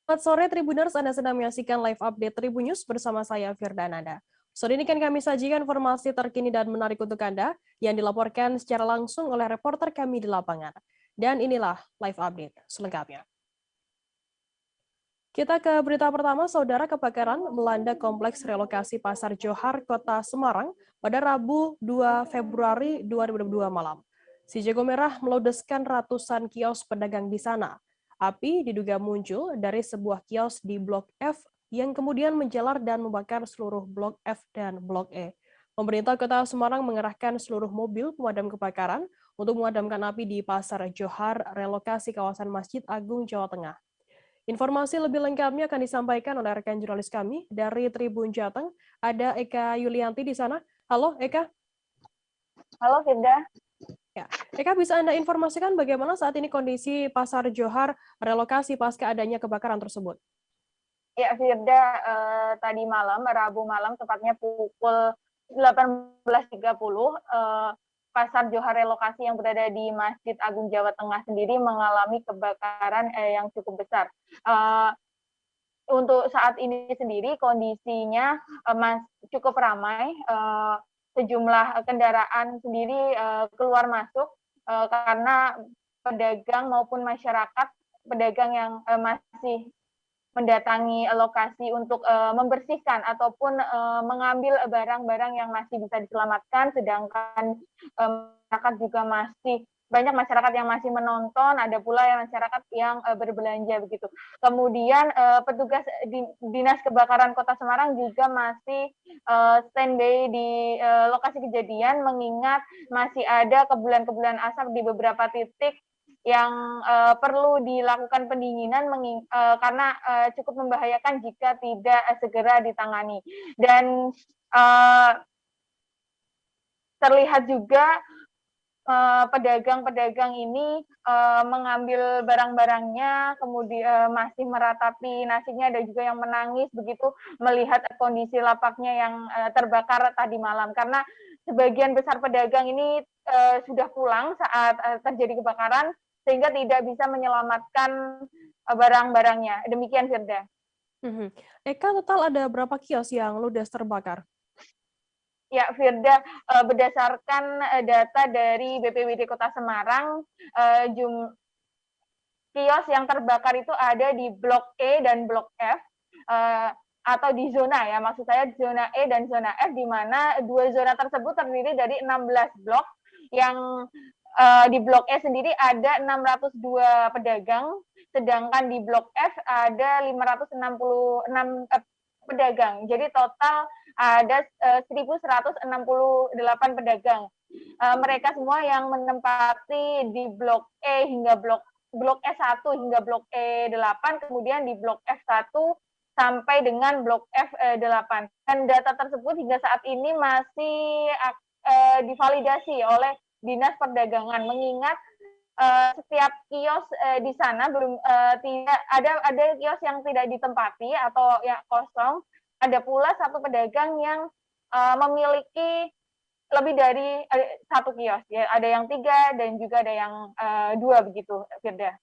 Selamat sore Tribuners, Anda sedang menyaksikan live update Tribun News bersama saya Firdananda. Sore ini kan kami sajikan informasi terkini dan menarik untuk Anda yang dilaporkan secara langsung oleh reporter kami di lapangan. Dan inilah live update selengkapnya. Kita ke berita pertama, saudara. Kebakaran melanda kompleks relokasi Pasar Johar, Kota Semarang pada Rabu 2 Februari 2022 malam. Si jago merah meludeskan ratusan kios pedagang di sana. Api diduga muncul dari sebuah kios di Blok F yang kemudian menjalar dan membakar seluruh Blok F dan Blok E. Pemerintah Kota Semarang mengerahkan seluruh mobil pemadam kebakaran untuk memadamkan api di Pasar Johar, relokasi kawasan Masjid Agung, Jawa Tengah. Informasi lebih lengkapnya akan disampaikan oleh rekan jurnalis kami dari Tribun Jateng. Ada Eka Yulianti di sana. Halo, Eka. Halo, Firda. Ya, Eka, bisa Anda informasikan bagaimana saat ini kondisi Pasar Johar relokasi pasca adanya kebakaran tersebut? Ya, Firda, tadi malam, Rabu malam, tepatnya pukul 18.30, Pasar Johar relokasi yang berada di Masjid Agung Jawa Tengah sendiri mengalami kebakaran yang cukup besar. Untuk saat ini sendiri kondisinya cukup ramai, sejumlah kendaraan sendiri keluar masuk karena pedagang maupun masyarakat, pedagang yang masih mendatangi lokasi untuk membersihkan ataupun mengambil barang-barang yang masih bisa diselamatkan, sedangkan masyarakat juga masih banyak masyarakat yang masih menonton, ada pula yang masyarakat yang berbelanja begitu. Kemudian petugas Dinas Kebakaran Kota Semarang juga masih standby di lokasi kejadian, mengingat masih ada kebulan-kebulan asap di beberapa titik yang perlu dilakukan pendinginan karena cukup membahayakan jika tidak segera ditangani. Dan terlihat juga pedagang-pedagang ini mengambil barang-barangnya, kemudian masih meratapi nasibnya, ada juga yang menangis begitu melihat kondisi lapaknya yang terbakar tadi malam. Karena sebagian besar pedagang ini sudah pulang saat terjadi kebakaran, sehingga tidak bisa menyelamatkan barang-barangnya. Demikian, Firda. Eka, total ada berapa kios yang ludes terbakar? Ya, Firda, berdasarkan data dari BPBD Kota Semarang, kios yang terbakar itu ada di Blok E dan Blok F, atau di zona ya, maksud saya zona E dan zona F, di mana dua zona tersebut terdiri dari 16 blok, yang di Blok E sendiri ada 602 pedagang, sedangkan di Blok F ada 566 pedagang. Jadi total ada 1.168 pedagang. Mereka semua yang menempati di Blok E hingga Blok E1 hingga Blok E8, kemudian di Blok F1 sampai dengan Blok F8. Dan data tersebut hingga saat ini masih divalidasi oleh Dinas Perdagangan, mengingat setiap kios di sana belum tidak ada kios yang tidak ditempati atau yang kosong. Ada pula satu pedagang yang memiliki lebih dari satu kios, ya, ada yang 3 dan juga ada yang 2 begitu, Firda.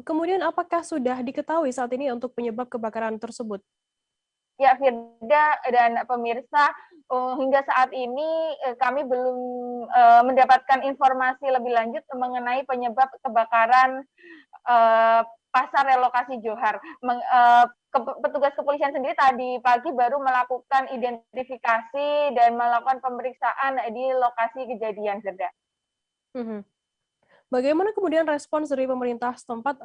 Kemudian apakah sudah diketahui saat ini untuk penyebab kebakaran tersebut? Ya, Firda dan pemirsa, hingga saat ini kami belum mendapatkan informasi lebih lanjut mengenai penyebab kebakaran Pasar Relokasi Johar. Petugas kepolisian sendiri tadi pagi baru melakukan identifikasi dan melakukan pemeriksaan di lokasi kejadian, Firda. Bagaimana kemudian respons dari pemerintah setempat,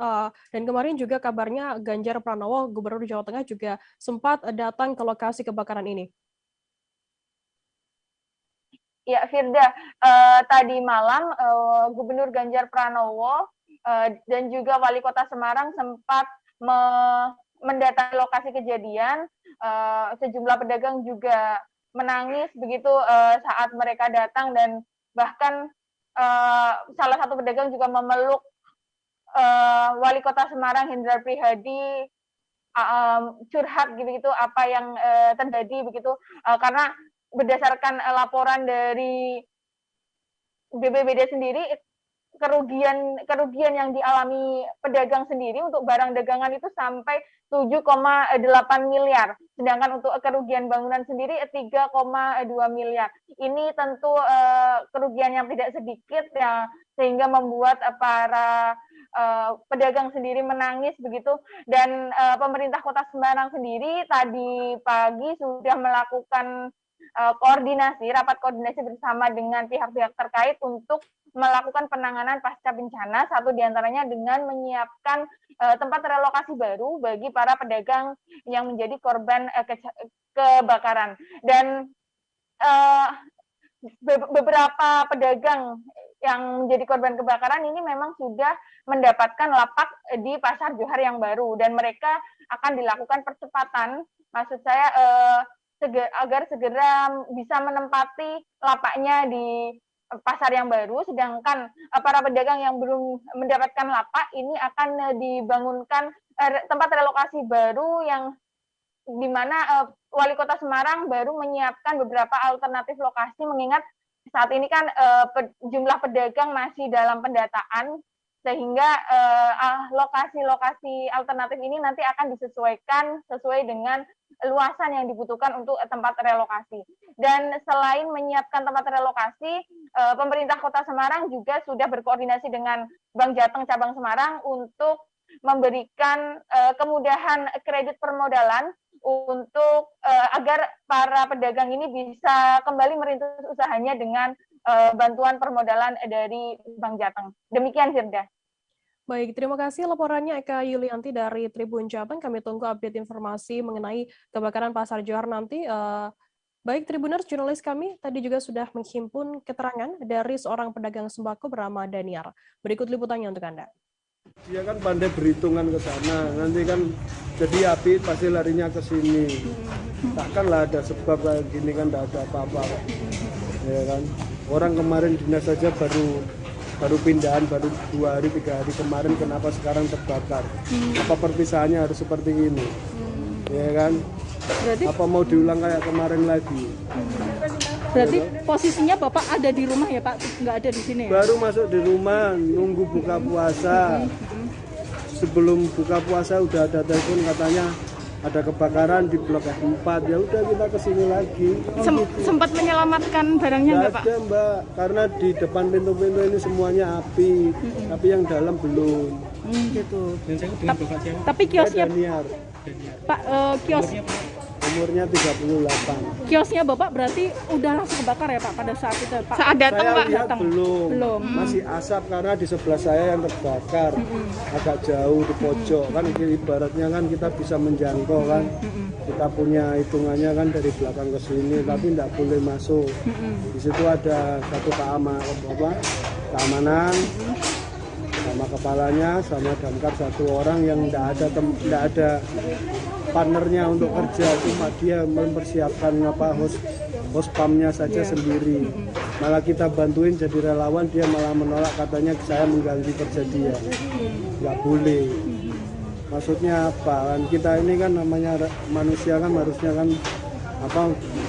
dan kemarin juga kabarnya Ganjar Pranowo, Gubernur Jawa Tengah juga sempat datang ke lokasi kebakaran ini? Ya, Firda, tadi malam Gubernur Ganjar Pranowo dan juga Wali Kota Semarang sempat mendatangi lokasi kejadian. Sejumlah pedagang juga menangis begitu saat mereka datang, dan bahkan salah satu pedagang juga memeluk Wali Kota Semarang Hendrar Prihadi, curhat gitu apa yang terjadi begitu, karena berdasarkan laporan dari BPBD sendiri, kerugian yang dialami pedagang sendiri untuk barang dagangan itu sampai 7,8 miliar. Sedangkan untuk kerugian bangunan sendiri 3,2 miliar. Ini tentu kerugian yang tidak sedikit ya, sehingga membuat para pedagang sendiri menangis begitu. Dan pemerintah Kota Semarang sendiri tadi pagi sudah melakukan rapat koordinasi bersama dengan pihak-pihak terkait untuk melakukan penanganan pasca bencana, satu diantaranya dengan menyiapkan tempat relokasi baru bagi para pedagang yang menjadi korban kebakaran. Dan beberapa pedagang yang menjadi korban kebakaran ini memang sudah mendapatkan lapak di Pasar Johar yang baru, dan mereka akan dilakukan percepatan, maksud saya agar segera bisa menempati lapaknya di pasar yang baru, sedangkan para pedagang yang belum mendapatkan lapak ini akan dibangunkan tempat relokasi baru yang di mana Wali Kota Semarang baru menyiapkan beberapa alternatif lokasi, mengingat saat ini kan jumlah pedagang masih dalam pendataan, sehingga lokasi-lokasi alternatif ini nanti akan disesuaikan sesuai dengan luasan yang dibutuhkan untuk tempat relokasi. Dan selain menyiapkan tempat relokasi, pemerintah Kota Semarang juga sudah berkoordinasi dengan Bank Jateng Cabang Semarang untuk memberikan kemudahan kredit permodalan untuk agar para pedagang ini bisa kembali merintis usahanya dengan bantuan permodalan dari Bank Jateng. Demikian, Firda. Baik, terima kasih laporannya Eka Yulianti dari Tribun Jateng. Kami tunggu update informasi mengenai kebakaran Pasar Johar nanti. Baik, Tribuners, jurnalis kami tadi juga sudah menghimpun keterangan dari seorang pedagang sembako bernama Daniar. Berikut liputannya untuk Anda. Dia kan pandai berhitungan ke sana, nanti kan jadi api pasti larinya ke sini. Takkanlah ada sebab kayak gini, kan tidak ada apa-apa. Ya kan, orang kemarin dinas saja baru pindahan, baru 2 hari 3 hari kemarin, kenapa sekarang terbakar? Apa perpisahannya harus seperti ini? Ya kan? Berarti, apa mau diulang kayak kemarin lagi? Berarti posisinya Bapak ada di rumah ya Pak, nggak ada di sini ya? Baru masuk di rumah, nunggu buka puasa. Sebelum buka puasa udah ada telepon katanya ada kebakaran di Blok F4, ya udah kita kesini lagi. Sempat menyelamatkan barangnya nggak Pak? Ada Mbak, karena di depan pintu-pintu ini semuanya api, tapi yang dalam belum. Gitu. Tapi kiosnya Daniar. Pak, kios umurnya 38. Kiosnya Bapak berarti udah langsung kebakar ya Pak pada saat itu Pak? Saat datang saya Pak? Lihat belum. Masih asap karena di sebelah saya yang terbakar. Agak jauh di pojok kan, ibaratnya kan kita bisa menjangkau kan. Kita punya hitungannya kan dari belakang ke sini, tapi tidak boleh masuk. Di situ ada satu keamanan sama kepalanya, sama damkar satu orang yang tidak ada partnernya untuk kerja, cuma dia mempersiapkan hospamnya saja sendiri. Malah kita bantuin jadi relawan, dia malah menolak, katanya saya mengganggu kerja dia. Nggak boleh. Maksudnya apa kan, kita ini kan namanya manusia kan, harusnya kan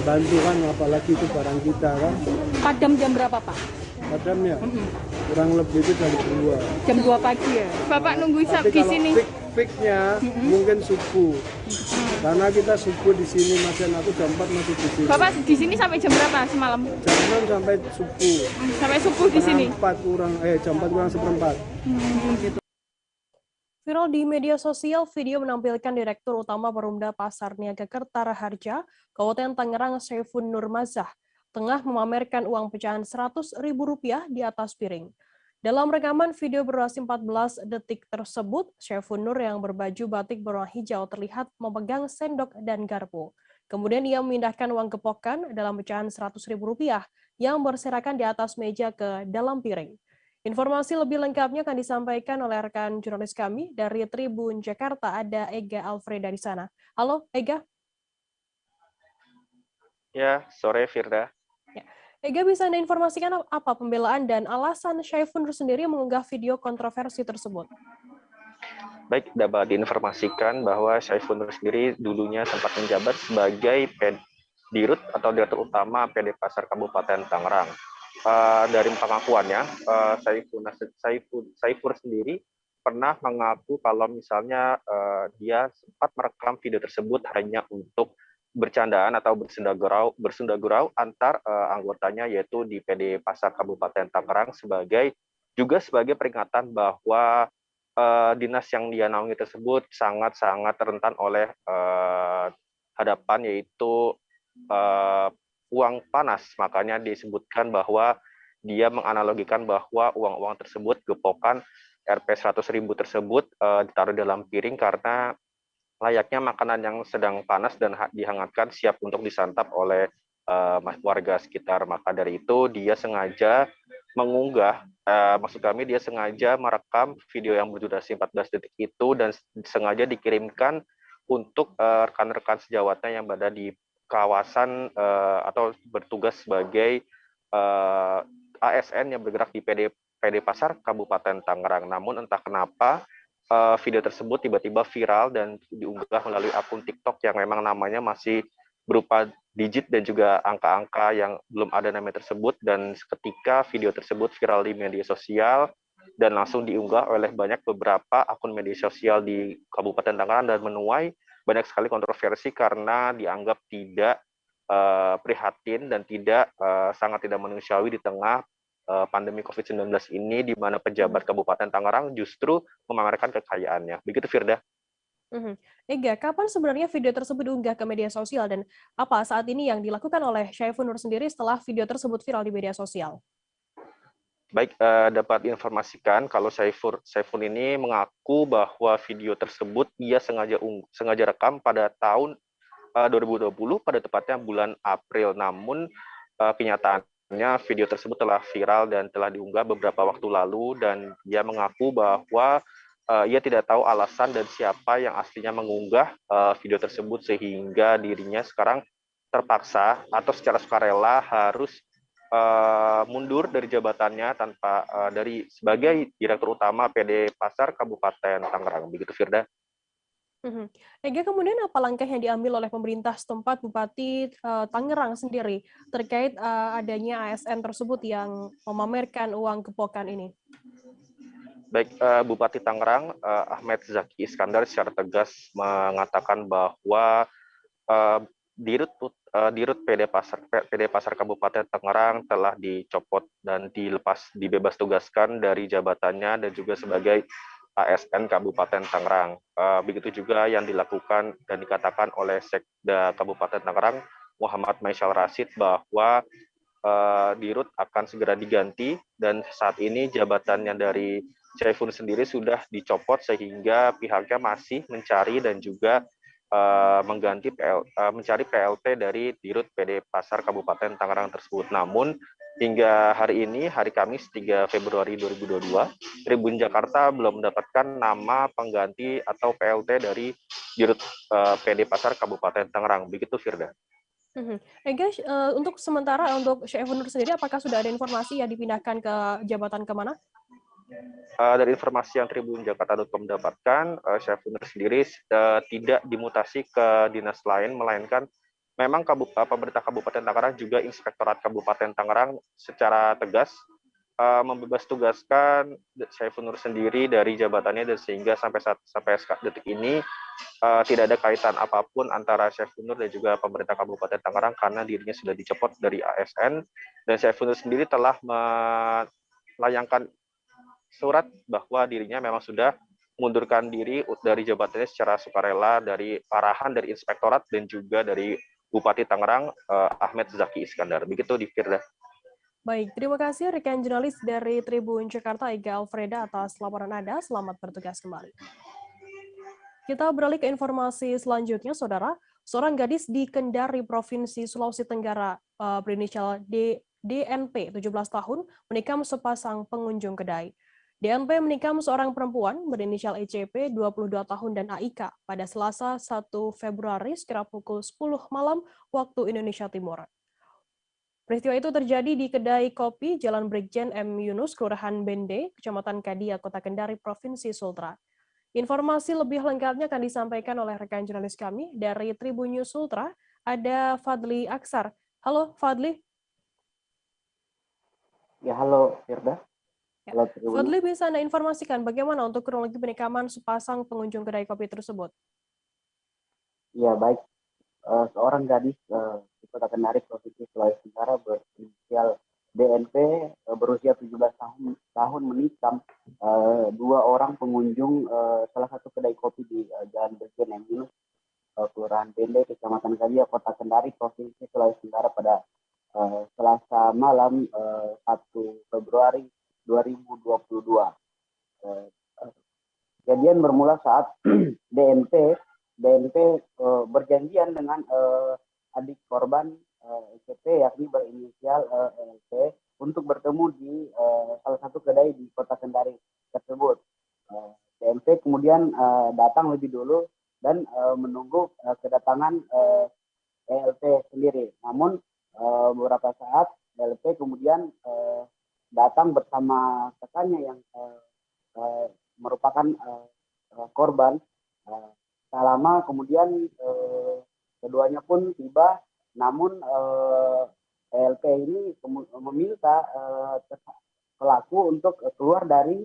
bantu kan, apalagi itu barang kita kan. Padam jam berapa Pak? Padamnya kurang lebih itu jam 2 pagi ya. Bapak nunggu di sini. Fix-nya mungkin subuh. Karena kita subuh di sini, masih aku jam 4 masih di sini. Bapak di sini sampai jam berapa semalam? Jam 6 sampai subuh. Sampai subuh di sini. Jam 4 kurang seperempat. Gitu. Viral di media sosial, video menampilkan Direktur Utama Perumda Pasar Niaga Kertaraharja, Kabupaten Tangerang, Saifun Nurmazah, tengah memamerkan uang pecahan Rp100.000 di atas piring. Dalam rekaman video berdurasi 14 detik tersebut, Saifun Nur yang berbaju batik berwarna hijau terlihat memegang sendok dan garpu. Kemudian ia memindahkan uang gepokan dalam pecahan Rp100.000 yang berserakan di atas meja ke dalam piring. Informasi lebih lengkapnya akan disampaikan oleh rekan jurnalis kami dari Tribun Jakarta, ada Ega Alfreda di sana. Halo, Ega. Ya, sore Firda. Ya. Ega, bisa Anda informasikan apa pembelaan dan alasan Saifun Nur sendiri mengunggah video kontroversi tersebut? Baik, dapat diinformasikan bahwa Saifun Nur sendiri dulunya sempat menjabat sebagai Dirut atau Direktur Utama PD Pasar Kabupaten Tangerang. dari pengakuannya, Saiful sendiri pernah mengaku kalau misalnya dia sempat merekam video tersebut hanya untuk bercandaan atau bersunda gurau antar anggotanya, yaitu di PD Pasar Kabupaten Tangerang, juga sebagai peringatan bahwa dinas yang dia naungi tersebut sangat-sangat rentan oleh hadapan, yaitu uang panas. Makanya disebutkan bahwa dia menganalogikan bahwa uang-uang tersebut, gepokan Rp100.000 tersebut ditaruh dalam piring karena layaknya makanan yang sedang panas dan dihangatkan siap untuk disantap oleh warga sekitar. Maka dari itu dia sengaja mengunggah, maksud kami dia sengaja merekam video yang berdurasi 14 detik itu dan sengaja dikirimkan untuk rekan-rekan sejawatnya yang berada di kawasan atau bertugas sebagai ASN yang bergerak di PD Pasar Kabupaten Tangerang. Namun entah kenapa video tersebut tiba-tiba viral dan diunggah melalui akun TikTok yang memang namanya masih berupa digit dan juga angka-angka yang belum ada namanya tersebut, dan ketika video tersebut viral di media sosial dan langsung diunggah oleh beberapa akun media sosial di Kabupaten Tangerang dan menuai banyak sekali kontroversi karena dianggap tidak prihatin dan sangat tidak manusiawi di tengah pandemi COVID-19 ini, di mana pejabat Kabupaten Tangerang justru memamerkan kekayaannya. Begitu, Firda. Ega, kapan sebenarnya video tersebut diunggah ke media sosial dan apa saat ini yang dilakukan oleh Syaiful Nur sendiri setelah video tersebut viral di media sosial? Baik, dapat diinformasikan kalau Saiful ini mengaku bahwa video tersebut ia sengaja rekam pada tahun 2020, pada tepatnya bulan April. Namun kenyataannya video tersebut telah viral dan telah diunggah beberapa waktu lalu, dan ia mengaku bahwa ia tidak tahu alasan dan siapa yang aslinya mengunggah video tersebut, sehingga dirinya sekarang terpaksa atau secara sukarela harus mundur dari jabatannya sebagai Direktur Utama PD Pasar Kabupaten Tangerang. Begitu, Firda. Ega, kemudian apa langkah yang diambil oleh pemerintah setempat, Bupati Tangerang sendiri terkait adanya ASN tersebut yang memamerkan uang gepokan ini? Baik, Bupati Tangerang Ahmed Zaki Iskandar secara tegas mengatakan bahwa Dirut PD Pasar Kabupaten Tangerang telah dicopot dan dibebas tugaskan dari jabatannya dan juga sebagai ASN Kabupaten Tangerang. Begitu juga yang dilakukan dan dikatakan oleh Sekda Kabupaten Tangerang Muhammad Maisal Rasid bahwa Dirut akan segera diganti, dan saat ini jabatannya dari Syaiful sendiri sudah dicopot sehingga pihaknya masih mencari dan juga mencari PLT dari Dirut PD Pasar Kabupaten Tangerang tersebut. Namun hingga hari ini, hari Kamis 3 Februari 2022, Tribun Jakarta belum mendapatkan nama pengganti atau PLT dari Dirut PD Pasar Kabupaten Tangerang. Begitu, Firda. Ega, untuk sementara untuk Syaiful Nur sendiri, apakah sudah ada informasi yang dipindahkan ke jabatan kemana? Dari informasi yang Tribun Jakarta.com dapatkan, Syaiful Nur sendiri tidak dimutasi ke dinas lain, melainkan memang pemerintah Kabupaten Tangerang juga Inspektorat Kabupaten Tangerang secara tegas membebas tugaskan Syaiful Nur sendiri dari jabatannya, dan sehingga sampai detik ini tidak ada kaitan apapun antara Syaiful Nur dan juga pemerintah Kabupaten Tangerang karena dirinya sudah dicopot dari ASN, dan Syaiful Nur sendiri telah melayangkan surat bahwa dirinya memang sudah mengundurkan diri dari jabatannya secara sukarela dari arahan dari Inspektorat dan juga dari Bupati Tangerang Ahmed Zaki Iskandar. Begitu, di Firda. Baik, terima kasih rekan jurnalis dari Tribun Jakarta Ega Alfreda atas laporan Anda. Selamat bertugas kembali. Kita beralih ke informasi selanjutnya, Saudara. Seorang gadis di Kendari, Provinsi Sulawesi Tenggara berinisial DNP, 17 tahun, menikam sepasang pengunjung kedai. DNP menikam seorang perempuan berinisial ECP, 22 tahun, dan AIK pada Selasa 1 Februari sekira pukul 10 malam waktu Indonesia Timur. Peristiwa itu terjadi di kedai kopi Jalan Brigjen M. Yunus, Kelurahan Bende, Kecamatan Kadia, Kota Kendari, Provinsi Sultra. Informasi lebih lengkapnya akan disampaikan oleh rekan jurnalis kami dari Tribun News Sultra, ada Fadli Aksar. Halo Fadli. Ya, halo Firda. Ya. Halo Triwuni. Fadli, bisa Anda informasikan bagaimana untuk kronologi penikaman sepasang pengunjung kedai kopi tersebut? Ya, baik. Seorang gadis di Kota Kendari, Provinsi Sulawesi Tenggara berinisial DNP berusia 17 tahun menikam dua orang pengunjung salah satu kedai kopi di Jalan Brigjen M. Kelurahan Pende, Kecamatan Gajah, Kota Kendari, Provinsi Sulawesi Tenggara pada Selasa malam 1 Februari 2022. Kejadian bermula saat DNP berjanjian dengan adik korban ECP, yakni berinisial LP, untuk bertemu di salah satu kedai di Kota Kendari tersebut. DNP kemudian datang lebih dulu dan menunggu kedatangan ELP sendiri. Namun beberapa saat ELP kemudian datang bersama rekannya yang merupakan korban. Tak lama kemudian keduanya pun tiba, namun ELP ini meminta pelaku untuk keluar dari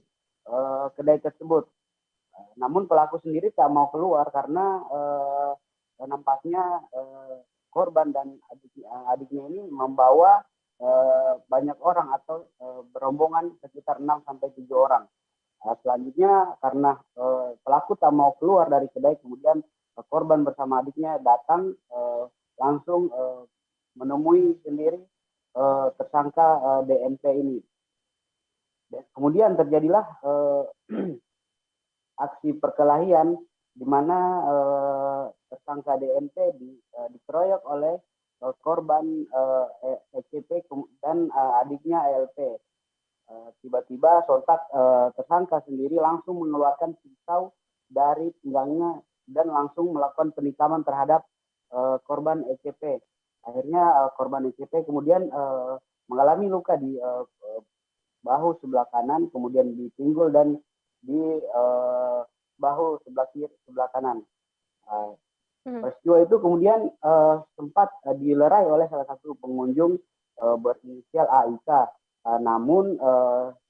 kedai tersebut. Namun pelaku sendiri tak mau keluar karena nampaknya korban dan adiknya ini membawa banyak orang atau berombongan sekitar 6-7 orang. Selanjutnya karena pelaku tak mau keluar dari kedai, kemudian korban bersama adiknya datang langsung menemui sendiri tersangka DNP ini. Kemudian terjadilah aksi perkelahian di mana tersangka DNP dikeroyok oleh korban ECP dan adiknya LP. Tiba-tiba sontak tersangka sendiri langsung mengeluarkan pisau dari pinggangnya dan langsung melakukan penikaman terhadap korban ECP. Akhirnya korban ECP kemudian mengalami luka di bahu sebelah kanan, kemudian di pinggul dan di bahu sebelah kanan. Peristiwa itu kemudian sempat dilerai oleh salah satu pengunjung berinisial AIK. Namun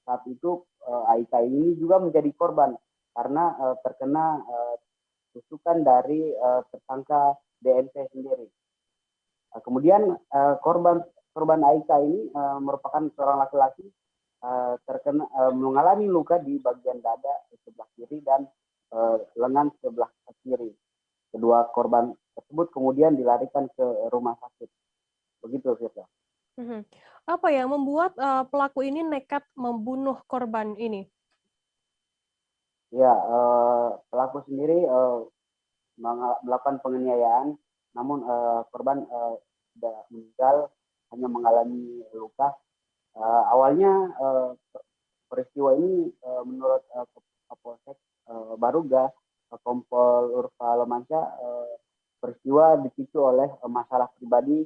saat itu AIK ini juga menjadi korban karena terkena tusukan dari tersangka DNP sendiri. Kemudian korban AIK ini merupakan seorang laki-laki terkena mengalami luka di bagian dada sebelah kiri dan lengan sebelah kiri. Kedua korban tersebut kemudian dilarikan ke rumah sakit. Begitu, Firda. Apa yang membuat pelaku ini nekat membunuh korban ini? Ya, pelaku sendiri melakukan penganiayaan, namun korban tidak meninggal, hanya mengalami luka. Awalnya peristiwa ini menurut Kapolsek Baruga, Kompol Urfa Lomansyah, peristiwa dipicu oleh masalah pribadi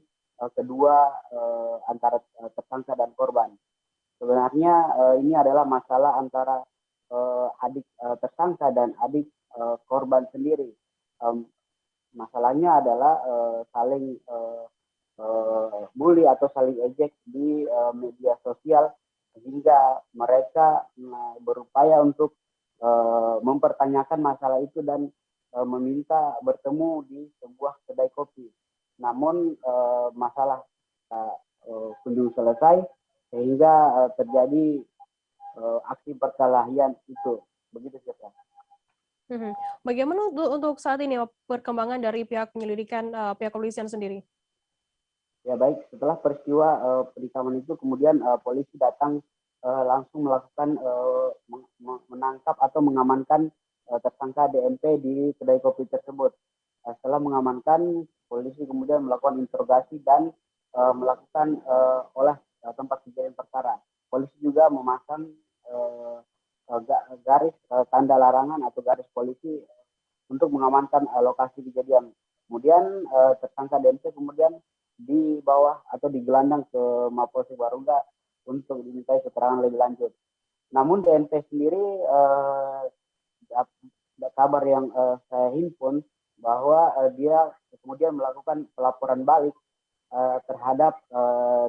kedua antara tersangka dan korban. Sebenarnya ini adalah masalah antara adik tersangka dan adik korban sendiri. Masalahnya adalah saling bully atau saling ejek di media sosial sehingga mereka berupaya untuk mempertanyakan masalah itu dan meminta bertemu di sebuah kedai kopi. Namun masalah kunjung selesai sehingga terjadi aksi perkelahian itu. Begitu sih, Pak. Bagaimana untuk saat ini perkembangan dari pihak penyelidikan pihak kepolisian sendiri? Ya baik, setelah peristiwa penikaman itu kemudian polisi datang langsung melakukan menangkap atau mengamankan tersangka DNP di kedai kopi tersebut. Setelah mengamankan, polisi kemudian melakukan interogasi dan melakukan olah tempat kejadian perkara. Polisi juga memasang garis tanda larangan atau garis polisi untuk mengamankan lokasi kejadian. Kemudian tersangka DNP kemudian dibawa atau digelandang ke Mapolsek Baruga untuk dimintai keterangan lebih lanjut. Namun DNP sendiri kabar yang saya himpun bahwa dia kemudian melakukan pelaporan balik terhadap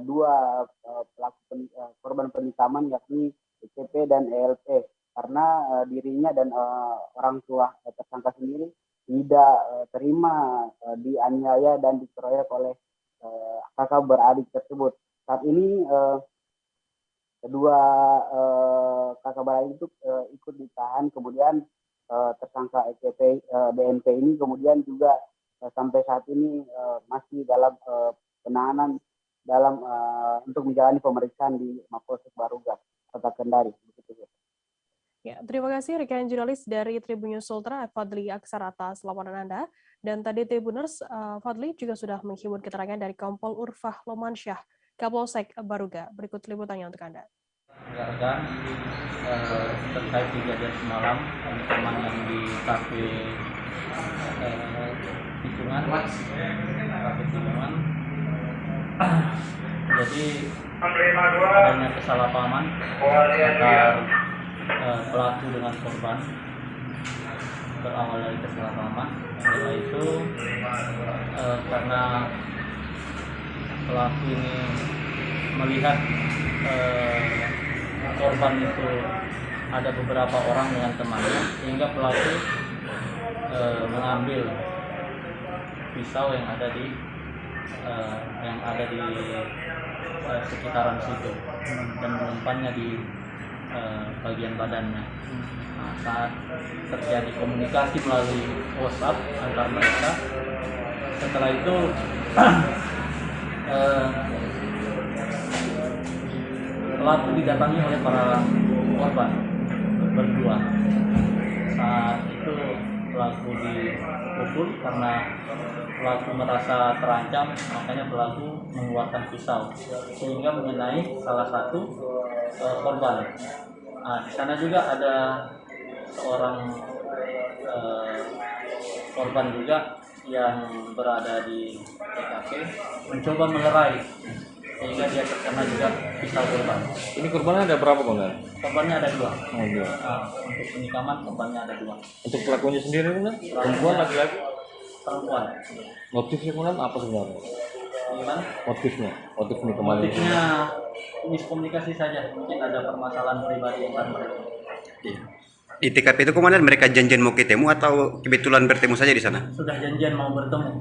dua korban penikaman, yakni ECP dan ELP, karena dirinya dan orang tua tersangka sendiri tidak terima dianiaya dan dikeroyok oleh kakak beradik tersebut. Saat ini kedua kakak beradik itu ikut ditahan, kemudian tersangka ECP DNP ini kemudian juga sampai saat ini masih dalam penahanan dalam untuk menjalani pemeriksaan di Mapolsek Baruga, Kota Kendari. Ya, terima kasih rekan jurnalis dari Tribun News Ultra, Fadli Aksar, atas laporan Anda. Dan tadi Tribuners, Fadli juga sudah menghimpun keterangan dari Kompol Urfah Lomansyah, Kapolsek Baruga. Berikut liputannya untuk Anda. Rekan terkait kejadian semalam teman yang di kafe Tikungan, jadi adanya kesalahpahaman antara pelaku dengan korban, berawal dari kesalahpahaman. Setelah itu karena pelaku ini melihat korban itu ada beberapa orang dengan temannya, sehingga pelaku mengambil pisau yang ada di sekitaran situ dan melemparnya di bagian badannya. Nah, saat terjadi komunikasi melalui WhatsApp antar mereka, setelah itu pelaku didatangi oleh para korban berdua. Saat itu pelaku dipukul karena pelaku merasa terancam, makanya pelaku mengeluarkan pisau sehingga mengenai salah satu korban. Nah, di sana juga ada seorang korban juga yang berada di TKP mencoba melerai sehingga dia terkena juga pisau korban. Ini korbannya ada berapa, Bang? Korbannya ada 2. Oh, 2. Nah, untuk penikaman korbannya ada 2. Untuk pelakunya sendiri, Bang? Perempuan, laki-laki? Perempuan. Motifnya kemudian apa sebenarnya? Gimana? Motif penikaman. Motifnya miskomunikasi saja, mungkin ada permasalahan pribadi antar mereka. Di TKP itu komandan mereka janjian mau ketemu atau kebetulan bertemu saja di sana? Sudah janjian mau bertemu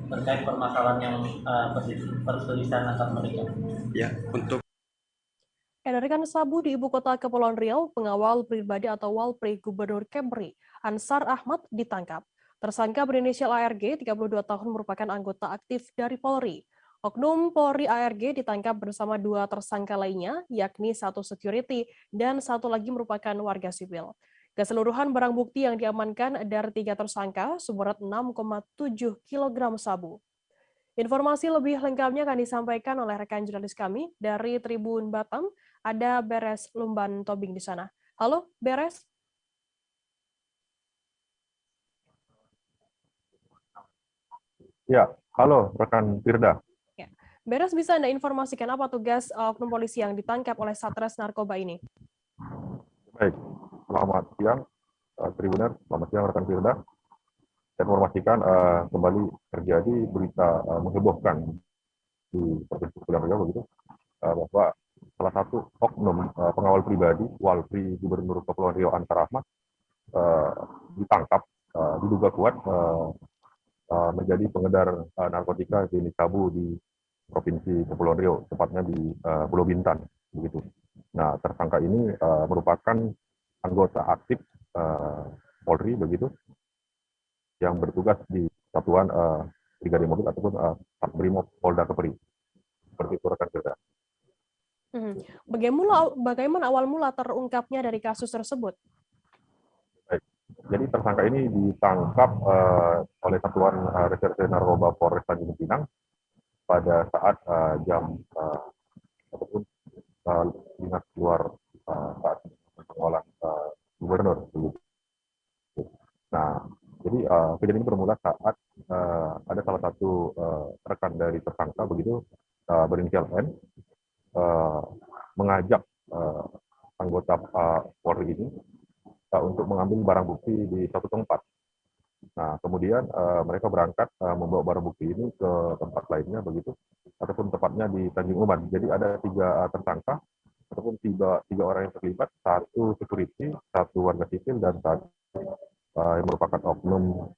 terkait permasalahan yang perselisihan antar mereka. Ya, untuk Edarkan sabu di ibu kota Kepulauan Riau, pengawal pribadi atau Walpri Gubernur Kepri, Ansar Ahmad, ditangkap. Tersangka berinisial ARG, 32 tahun, merupakan anggota aktif dari Polri. Oknum Polri ARG ditangkap bersama 2 tersangka lainnya, yakni 1 security dan 1 lagi merupakan warga sipil. Keseluruhan barang bukti yang diamankan dari 3 tersangka seberat 6,7 kg sabu. Informasi lebih lengkapnya akan disampaikan oleh rekan jurnalis kami dari Tribun Batam. Ada Beres Lumban Tobing di sana. Halo, Beres. Ya, halo rekan Firda. Ya. Beres, bisa Anda informasikan apa tugas oknum polisi yang ditangkap oleh Satres Narkoba ini? Baik, selamat siang Tribuner, selamat siang rekan Firda. Saya informasikan kembali terjadi berita menghebohkan di Provinsi Kepulauan Riau begitu, bahwa salah satu oknum pengawal pribadi Walpri Gubernur Kepulauan Riau Ansar Ahmad ditangkap diduga kuat menjadi pengedar narkotika jenis sabu di Provinsi Kepulauan Riau, tepatnya di Pulau Bintan, begitu. Nah, tersangka ini merupakan anggota aktif Polri, begitu, yang bertugas di Satuan Brigade Mobil ataupun Satbrimob Polda Kepri. Seperti itu rekan kita. Bagaimana awal mula terungkapnya dari kasus tersebut? Baik. Jadi tersangka ini ditangkap oleh Satuan Reserse Narkoba Polres Tanjung Pinang pada saat jam ataupun dinas luar saat pengawalan gubernur. Nah, jadi kejadian ini bermula saat ada salah satu rekan dari tersangka begitu berinisial N mengajak anggota Polri ini untuk mengambil barang bukti di suatu tempat. Nah, kemudian mereka berangkat membawa barang bukti ini ke tempat lainnya begitu, ataupun tepatnya di Tanjung Uban. Jadi ada 3 tersangka ataupun tiga orang yang terlibat, 1 security, 1 warga sipil, dan 1 yang merupakan oknum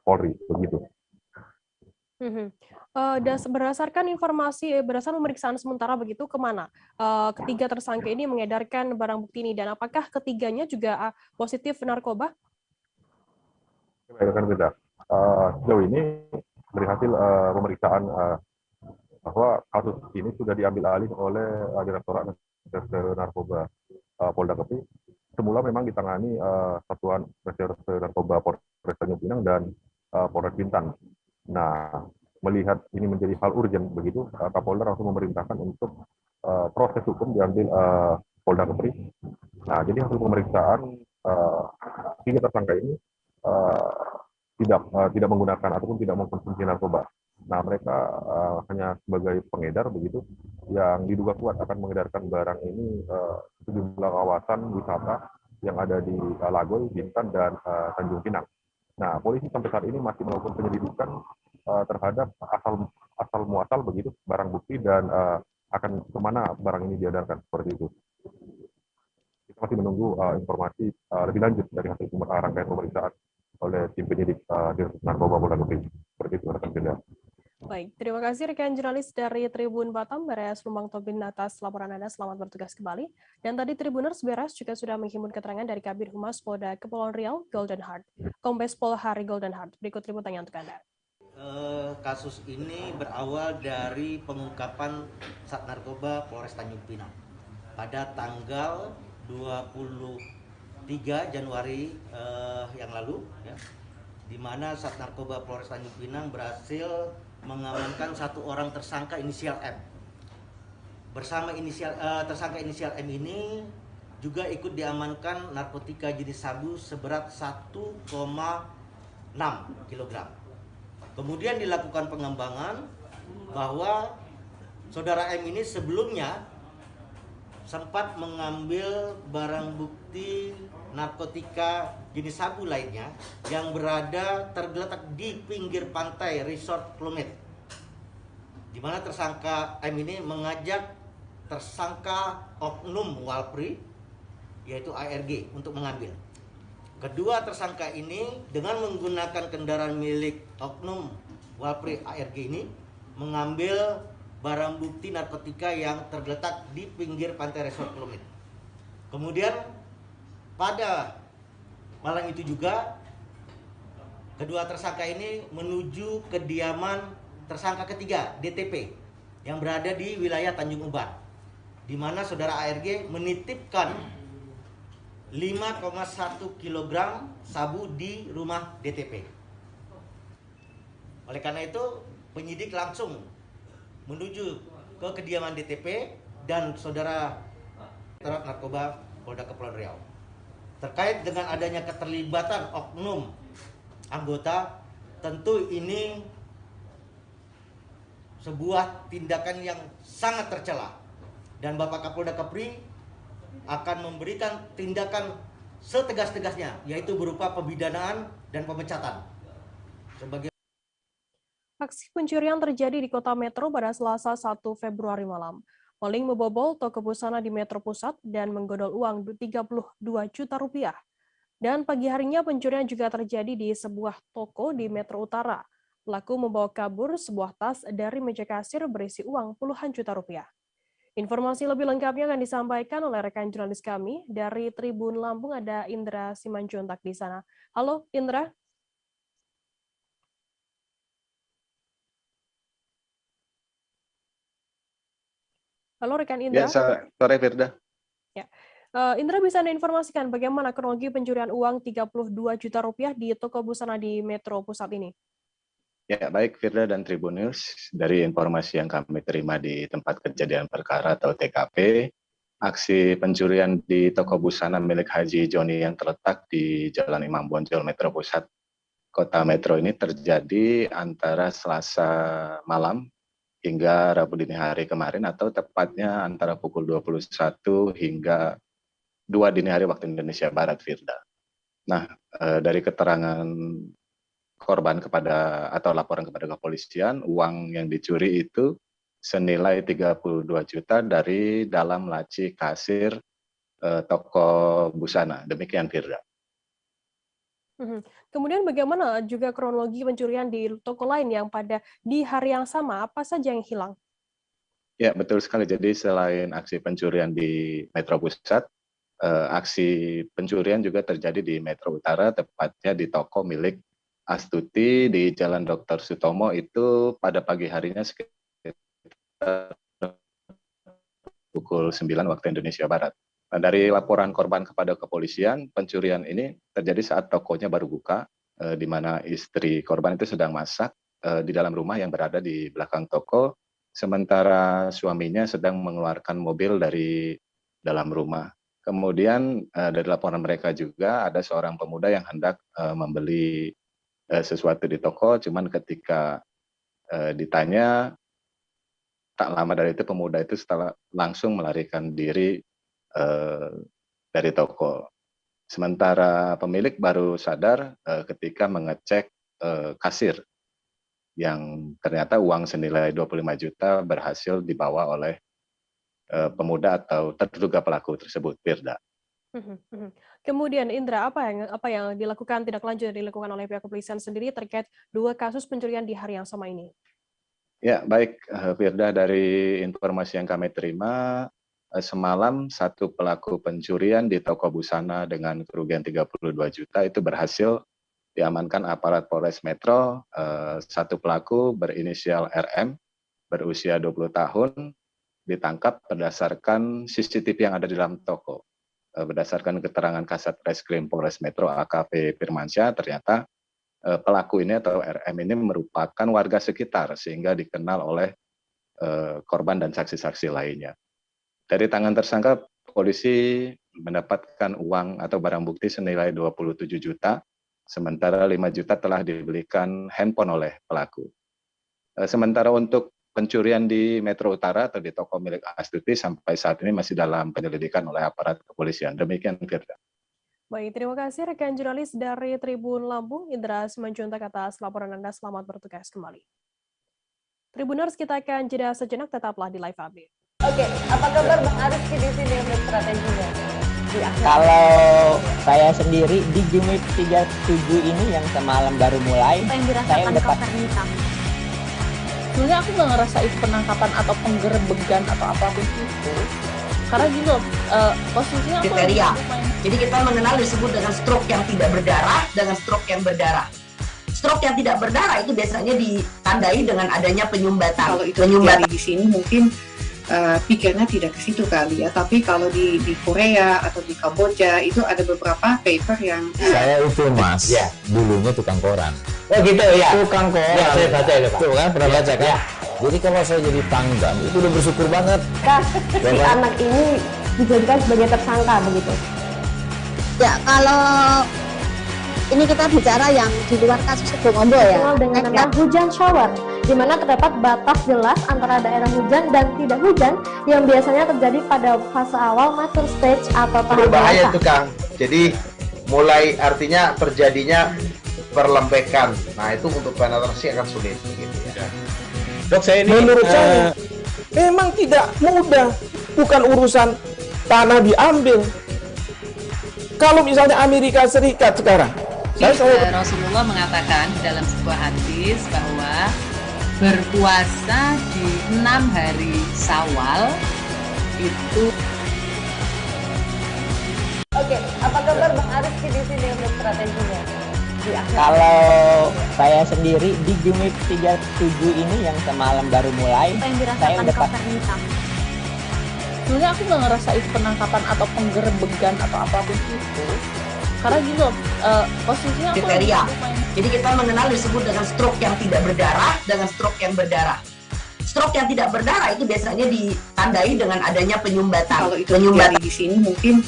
Polri begitu. Dan berdasarkan informasi berdasarkan pemeriksaan sementara begitu, kemana ketiga tersangka ini mengedarkan barang bukti ini, dan apakah ketiganya juga positif narkoba? Baik, rekan Firda. Sejauh ini dari hasil pemeriksaan bahwa kasus ini sudah diambil alih oleh Direktorat Reserse Narkoba Polda Kepri. Semula memang ditangani Satuan Reserse Narkoba Polres Tanjung Pinang dan Polres Bintan. Nah, melihat ini menjadi hal urgent begitu, Kapolda langsung memerintahkan untuk proses hukum diambil Polda Kepri. Nah, jadi hasil pemeriksaan 3 tersangka ini tidak menggunakan ataupun tidak mengkonsumsi narkoba. Nah, mereka hanya sebagai pengedar begitu, yang diduga kuat akan mengedarkan barang ini sejumlah kawasan wisata yang ada di Lagoy, Bintan, dan Tanjung Pinang. Nah, polisi sampai saat ini masih melakukan penyelidikan terhadap asal muasal begitu barang bukti dan akan kemana barang ini diedarkan seperti itu. Kita masih menunggu informasi lebih lanjut dari hasil rangkaian pemeriksaan oleh tim penyidik Direktorat Narkoba Polda Kepri. Seperti itu, rekan Firda. Baik, terima kasih rekan jurnalis dari Tribun Batam, Beres Lumbang Tobin, atas laporan Anda. Selamat bertugas kembali. Dan tadi Tribuners Beres juga sudah menghimpun keterangan dari Kabid Humas Polda Kepulauan Riau, Golden Heart, Kombes Pol Hari Golden Heart. Berikut liputannya untuk Anda. Kasus ini berawal dari pengungkapan Sat Narkoba Polres Tanjung Pinang pada tanggal 23 Januari yang lalu, ya, di mana Sat Narkoba Polres Tanjung Pinang berhasil mengamankan 1 orang tersangka inisial M. Bersama tersangka inisial M ini juga ikut diamankan narkotika jenis sabu seberat 1,6 kg. Kemudian dilakukan pengembangan bahwa saudara M ini sebelumnya sempat mengambil barang bukti narkotika jenis sabu lainnya yang tergeletak di pinggir pantai Resort Plumet, di mana tersangka M ini mengajak tersangka oknum Walpri yaitu ARG untuk mengambil. Kedua tersangka ini dengan menggunakan kendaraan milik oknum Walpri ARG ini mengambil barang bukti narkotika yang tergeletak di pinggir pantai Resort Plumet. Kemudian pada malam itu juga kedua tersangka ini menuju kediaman tersangka ketiga DTP yang berada di wilayah Tanjung Uban, di mana saudara ARG menitipkan 5,1 kg sabu di rumah DTP. Oleh karena itu penyidik langsung menuju ke kediaman DTP dan saudara Direktorat Narkoba Polda Kepulauan Riau. Terkait dengan adanya keterlibatan oknum anggota, tentu ini sebuah tindakan yang sangat tercela, dan Bapak Kapolda Kepri akan memberikan tindakan setegas-tegasnya, yaitu berupa pemidanaan dan pemecatan. Aksi pencurian terjadi di Kota Metro pada Selasa 1 Februari malam. Maling membobol toko busana di Metro Pusat dan menggodol uang 32 juta rupiah. Dan pagi harinya pencurian juga terjadi di sebuah toko di Metro Utara. Pelaku membawa kabur sebuah tas dari meja kasir berisi uang puluhan juta rupiah. Informasi lebih lengkapnya akan disampaikan oleh rekan jurnalis kami dari Tribun Lampung, ada Indra Simanjuntak di sana. Halo Indra. Halo rekan Indra. Ya, sore Firda. Ya. Indra, bisa Anda informasikan bagaimana kronologi pencurian uang 32 juta rupiah di toko busana di Metro Pusat ini? Ya, baik Firda dan Tribun News. Dari informasi yang kami terima di tempat kejadian perkara atau TKP, aksi pencurian di toko busana milik Haji Joni yang terletak di Jalan Imam Bonjol, Metro Pusat, Kota Metro ini terjadi antara Selasa malam hingga Rabu dini hari kemarin, atau tepatnya antara pukul 21 hingga 2 dini hari waktu Indonesia Barat, Firda. Nah, dari keterangan korban atau laporan kepada kepolisian, uang yang dicuri itu senilai 32 juta dari dalam laci kasir toko busana. Demikian, Firda. Kemudian bagaimana juga kronologi pencurian di toko lain yang di hari yang sama, apa saja yang hilang? Ya, betul sekali. Jadi selain aksi pencurian di Metro Pusat, aksi pencurian juga terjadi di Metro Utara, tepatnya di toko milik Astuti di Jalan Dr. Sutomo itu pada pagi harinya sekitar pukul 9 waktu Indonesia Barat. Nah, dari laporan korban kepada kepolisian, pencurian ini terjadi saat tokonya baru buka, di mana istri korban itu sedang masak di dalam rumah yang berada di belakang toko, sementara suaminya sedang mengeluarkan mobil dari dalam rumah. Kemudian dari laporan mereka juga ada seorang pemuda yang hendak membeli sesuatu di toko, cuman ketika ditanya, tak lama dari itu pemuda itu langsung melarikan diri dari toko. Sementara pemilik baru sadar ketika mengecek kasir yang ternyata uang senilai 25 juta berhasil dibawa oleh pemuda atau terduga pelaku tersebut, Firda. Kemudian Indra, apa yang dilakukan tindak lanjut yang dilakukan oleh pihak kepolisian sendiri terkait 2 kasus pencurian di hari yang sama ini? Ya, baik Firda, dari informasi yang kami terima, semalam satu pelaku pencurian di toko busana dengan kerugian 32 juta itu berhasil diamankan aparat Polres Metro. Satu pelaku berinisial RM, berusia 20 tahun, ditangkap berdasarkan CCTV yang ada di dalam toko. Berdasarkan keterangan Kasat Reskrim Polres Metro AKP Firmansyah, ternyata pelaku ini atau RM ini merupakan warga sekitar sehingga dikenal oleh korban dan saksi-saksi lainnya. Dari tangan tersangka, polisi mendapatkan uang atau barang bukti senilai 27 juta, sementara 5 juta telah dibelikan handphone oleh pelaku. Sementara untuk pencurian di Metro Utara atau di toko milik Astuti sampai saat ini masih dalam penyelidikan oleh aparat kepolisian. Demikian, Firda. Baik, terima kasih rekan jurnalis dari Tribun Lampung, Indra Simanjuntak atas laporan Anda. Selamat bertugas kembali. Tribuners, kita akan jeda sejenak, tetaplah di Live Update. Oke, apa kabar Bang Aris di sini untuk strateginya? Kalau saya sendiri di Jumit 37 ini yang semalam baru mulai, saya udah sebenarnya aku nggak ngerasa itu penangkapan atau penggerebegan atau apapun itu, karena gini loh, posisinya aku kriteria. Jadi kita mengenal disebut dengan stroke yang tidak berdarah dengan stroke yang berdarah. Stroke yang tidak berdarah itu biasanya ditandai dengan adanya penyumbatan. Kalau itu terjadi di sini mungkin pikirnya tidak ke situ kali ya, tapi kalau di Korea atau di Kamboja itu ada beberapa paper yang saya itu Mas, ya, dulunya tukang koran. Oh gitu ya. Tukang koran. Ya, saya baca itu Pak. Tuh kan pernah baca kan? Ya. Jadi kalau saya jadi tanggam itu udah bersyukur banget. Si anak ini dijadikan sebagai tersangka begitu. Ya, kalau ini kita bicara yang di luar kasus Kebun Ombol ya. Dengan nama hujan shower, di mana terdapat batas jelas antara daerah hujan dan tidak hujan yang biasanya terjadi pada fase awal mature stage atau tahap berbahaya itu Kang. Jadi mulai artinya terjadinya perlembekan. Nah itu untuk penetrasi akan sulit gitu ya. Dok, saya ini menurut saya memang tidak mudah, bukan urusan tanah diambil. Kalau misalnya Amerika Serikat sekarang, Rasulullah mengatakan dalam sebuah hadis bahwa berpuasa di 6 hari Syawal itu. Oke, apa kabar Bang Aris di sini untuk strateginya? Kalau saya sendiri di Jumit 37 ini yang semalam baru mulai, saya udah sebenarnya aku nggak ngerasa itu penangkapan atau penggerebegan atau apapun itu, karena gini loh, posisinya kriteria. Jadi kita mengenal disebut dengan stroke yang tidak berdarah dengan stroke yang berdarah. Stroke yang tidak berdarah itu biasanya ditandai dengan adanya penyumbatan. Kalau itu terjadi di sini mungkin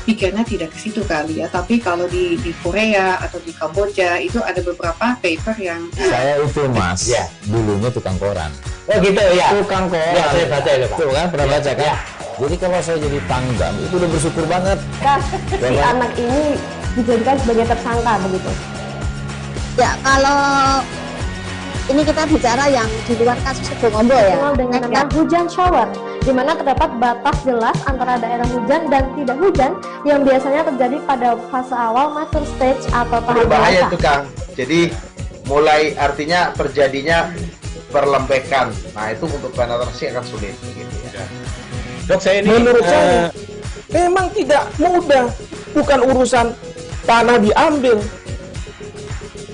pikirnya tidak ke situ kali ya, tapi kalau di Korea atau di Kamboja itu ada beberapa paper yang saya itu Mas, ya, dulunya tukang koran. Oh gitu ya. Tukang koran. Ya, saya baca itu Pak. Tuh kan pernah baca kan? Ya. Jadi kalau saya jadi tanggam itu udah bersyukur banget. Si anak ini dijadikan sebagai tersangka begitu. Ya, kalau ini kita bicara yang di luar kasus Sebongombo ya, dengan nama hujan shower, di mana terdapat batas jelas antara daerah hujan dan tidak hujan yang biasanya terjadi pada fase awal mature stage atau tahap berbahaya dewasa. itu Kang. Jadi mulai artinya terjadinya perlembekan. Nah itu untuk penetrasi akan sulit gitu ya. Dok, saya ini menurut saya memang tidak mudah, bukan urusan tanah diambil.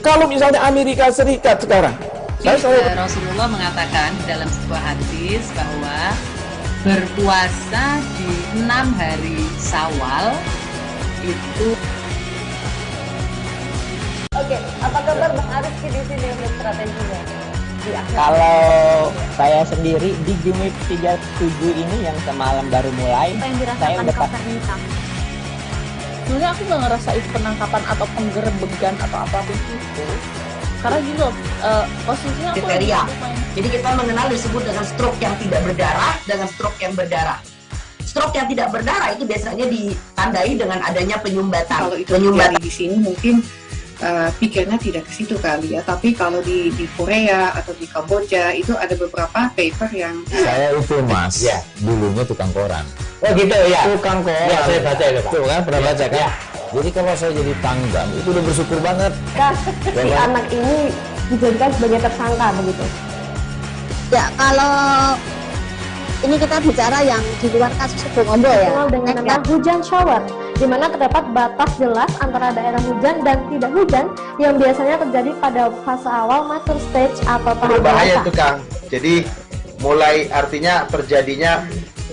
Kalau misalnya Amerika Serikat sekarang, Rasulullah mengatakan dalam sebuah hadis bahwa berpuasa di 6 hari Syawal itu. Oke, apa kabar Bang Arifki di sini untuk strateginya? Kalau saya sendiri di Gimik 37 ini yang semalam baru mulai, saya udah Sebenarnya aku nggak ngerasa itu penangkapan atau penggerebegan atau apapun itu. Karena gini loh, posisinya aku kriteria. Jadi kita mengenal disebut dengan stroke yang tidak berdarah dengan stroke yang berdarah. Stroke yang tidak berdarah itu biasanya ditandai dengan adanya penyumbatan. Kalau itu terjadi di sini mungkin pikirnya tidak ke situ kali ya. Tapi kalau di Korea atau di Kamboja itu ada beberapa paper yang Saya itu Mas, dulunya tukang koran. Oh gitu ya. Tukang koran. Ya, saya baca itu Pak. Tuh kan, pernah baca kan? Ya. Jadi kalau saya jadi tanggam itu udah bersyukur banget. Si anak ini dijadikan sebagai tersangka begitu. Ya, kalau ini kita bicara yang di luar kasus Sebongombo ya, dengan nama hujan shower, di mana terdapat batas jelas antara daerah hujan dan tidak hujan yang biasanya terjadi pada fase awal mature stage atau tahap berbahaya dewasa. itu Kang. Jadi mulai artinya terjadinya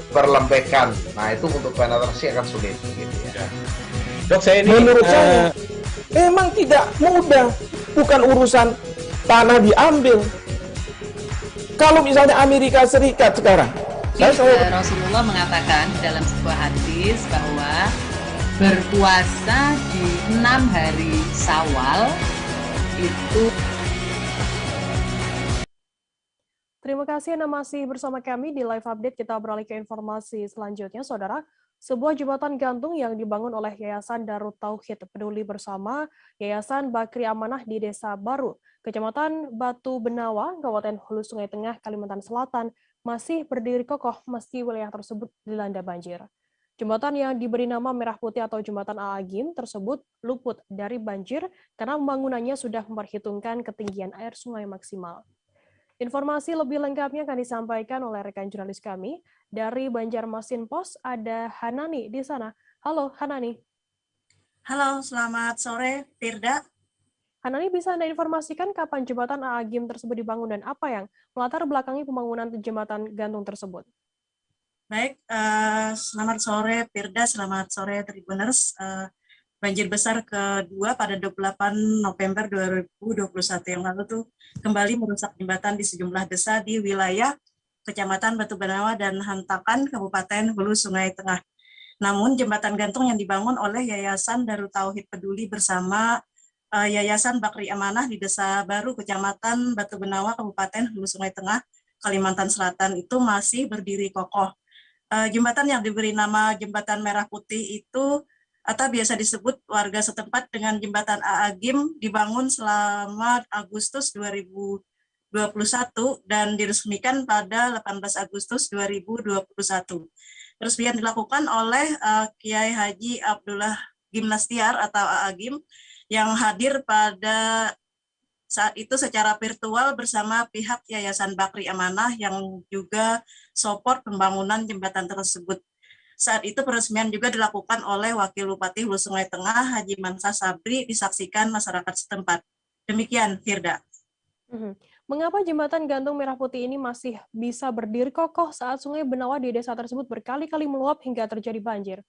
perlembekan. Nah itu untuk penetrasi akan sulit gitu ya. Dok, saya ini menurut saya memang tidak mudah, bukan urusan tanah diambil. Kalau misalnya Amerika Serikat sekarang, Rasulullah mengatakan dalam sebuah hadis bahwa berpuasa di 6 hari Syawal itu. Terima kasih Anda masih bersama kami di live update. Kita beralih ke informasi selanjutnya, Saudara. Sebuah jembatan gantung yang dibangun oleh Yayasan Darut Tauhid Peduli Bersama Yayasan Bakri Amanah di Desa Baru, Kecamatan Batu Benawa, Kabupaten Hulu Sungai Tengah, Kalimantan Selatan, masih berdiri kokoh meski wilayah tersebut dilanda banjir. Jembatan yang diberi nama Merah Putih atau Jembatan Aagim tersebut luput dari banjir karena pembangunannya sudah memperhitungkan ketinggian air sungai maksimal. Informasi lebih lengkapnya akan disampaikan oleh rekan jurnalis kami dari Banjarmasin Pos, ada Hanani di sana. Halo Hanani. Halo, selamat sore Firda. Hanani, bisa Anda informasikan kapan jembatan Aagim tersebut dibangun dan apa yang melatar belakangi pembangunan jembatan gantung tersebut? Baik, selamat sore Firda, selamat sore Tribuners. Banjir besar kedua pada 28 November 2021 yang lalu tuh kembali merusak jembatan di sejumlah desa di wilayah Kecamatan Batu Benawa dan Hantakan, Kabupaten Hulu Sungai Tengah. Namun jembatan gantung yang dibangun oleh Yayasan Darut Tauhid Peduli Bersama Yayasan Bakri Amanah di Desa Baru, Kecamatan Batu Benawa, Kabupaten Hulu Sungai Tengah, Kalimantan Selatan itu masih berdiri kokoh. Jembatan yang diberi nama Jembatan Merah Putih itu atau biasa disebut warga setempat dengan Jembatan Aagim dibangun selama Agustus 2021 dan diresmikan pada 18 Agustus 2021. Peresmian dilakukan oleh Kiai Haji Abdullah Gimnastiar atau Aagim yang hadir pada saat itu secara virtual bersama pihak Yayasan Bakri Amanah yang juga support pembangunan jembatan tersebut. Saat itu peresmian juga dilakukan oleh Wakil Bupati Hulu Sungai Tengah, Haji Mansa Sabri, disaksikan masyarakat setempat. Demikian, Firda. Mengapa jembatan gantung Merah Putih ini masih bisa berdiri kokoh saat Sungai Benawa di desa tersebut berkali-kali meluap hingga terjadi banjir?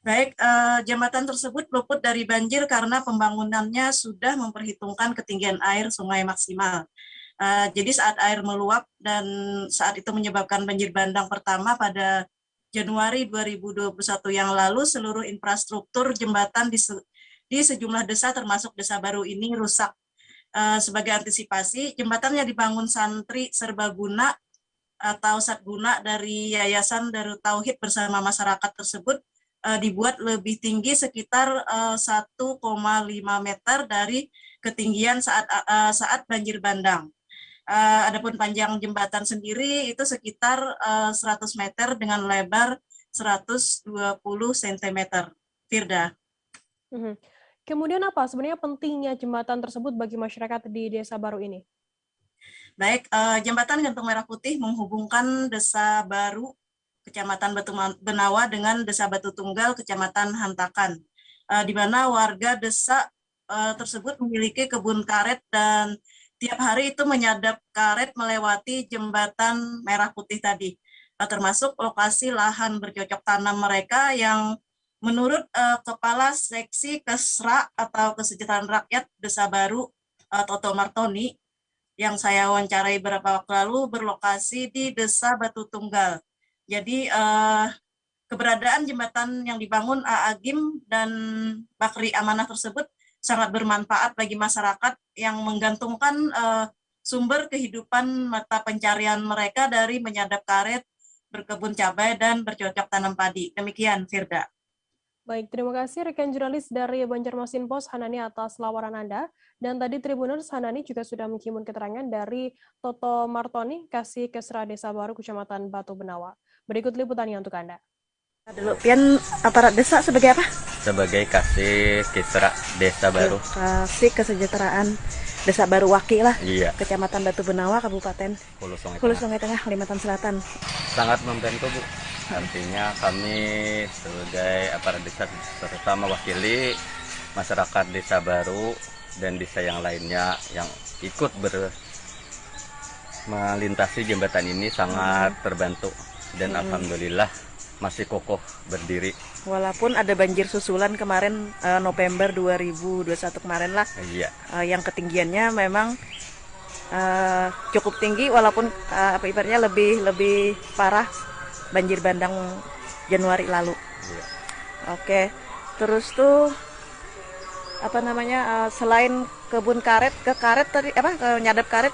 Baik, jembatan tersebut luput dari banjir karena pembangunannya sudah memperhitungkan ketinggian air sungai maksimal. Jadi saat air meluap dan saat itu menyebabkan banjir bandang pertama pada Januari 2021 yang lalu, seluruh infrastruktur jembatan di sejumlah desa termasuk Desa Baru ini rusak. Sebagai antisipasi, jembatan yang dibangun santri serbaguna atau satguna dari Yayasan Darut Tauhid bersama masyarakat tersebut dibuat lebih tinggi sekitar 1,5 meter dari ketinggian saat banjir bandang. Adapun panjang jembatan sendiri itu sekitar 100 meter dengan lebar 120 cm. Firda. Kemudian apa sebenarnya pentingnya jembatan tersebut bagi masyarakat di Desa Baru ini? Baik, jembatan Gantung Merah Putih menghubungkan Desa Baru, Kecamatan Batu Benawa dengan Desa Batu Tunggal, Kecamatan Hantakan, di mana warga desa tersebut memiliki kebun karet dan tiap hari itu menyadap karet melewati jembatan Merah Putih tadi, termasuk lokasi lahan bercocok tanam mereka yang menurut Kepala Seksi Kesra atau Kesejahteraan Rakyat Desa Baru, Toto Martoni, yang saya wawancarai beberapa waktu lalu, berlokasi di Desa Batu Tunggal. Jadi keberadaan jembatan yang dibangun Agim dan Bakri Amanah tersebut sangat bermanfaat bagi masyarakat yang menggantungkan sumber kehidupan mata pencarian mereka dari menyadap karet, berkebun cabai, dan bercocok tanam padi. Demikian, Firda. Baik, terima kasih rekan jurnalis dari Banjarmasin Post, Hanani, atas laporan Anda. Dan tadi Tribuners, Hanani juga sudah menghimpun keterangan dari Toto Martoni, Kasih Kesra Desa Baru, Kecamatan Batu Benawa. Berikut liputannya untuk Anda. Dulu, Pian aparat desa sebagai apa? Sebagai Kasih Kesra Desa Baru. Kasih Kesejahteraan Desa Baru Waki lah. Iya. Kecamatan Batu Benawa, Kabupaten Hulu Sungai Tengah, Kalimantan Selatan. Sangat membantu, Bu. Artinya kami sebagai aparat desa serta mewakili masyarakat Desa Baru dan desa yang lainnya yang ikut melintasi jembatan ini sangat terbantu dan alhamdulillah masih kokoh berdiri. Walaupun ada banjir susulan kemarin November 2021 kemarin lah. Iya. Yang ketinggiannya memang cukup tinggi walaupun ibaratnya lebih parah banjir bandang Januari lalu. Iya. Oke. Terus tuh selain kebun karet ke karet tadi nyadap karet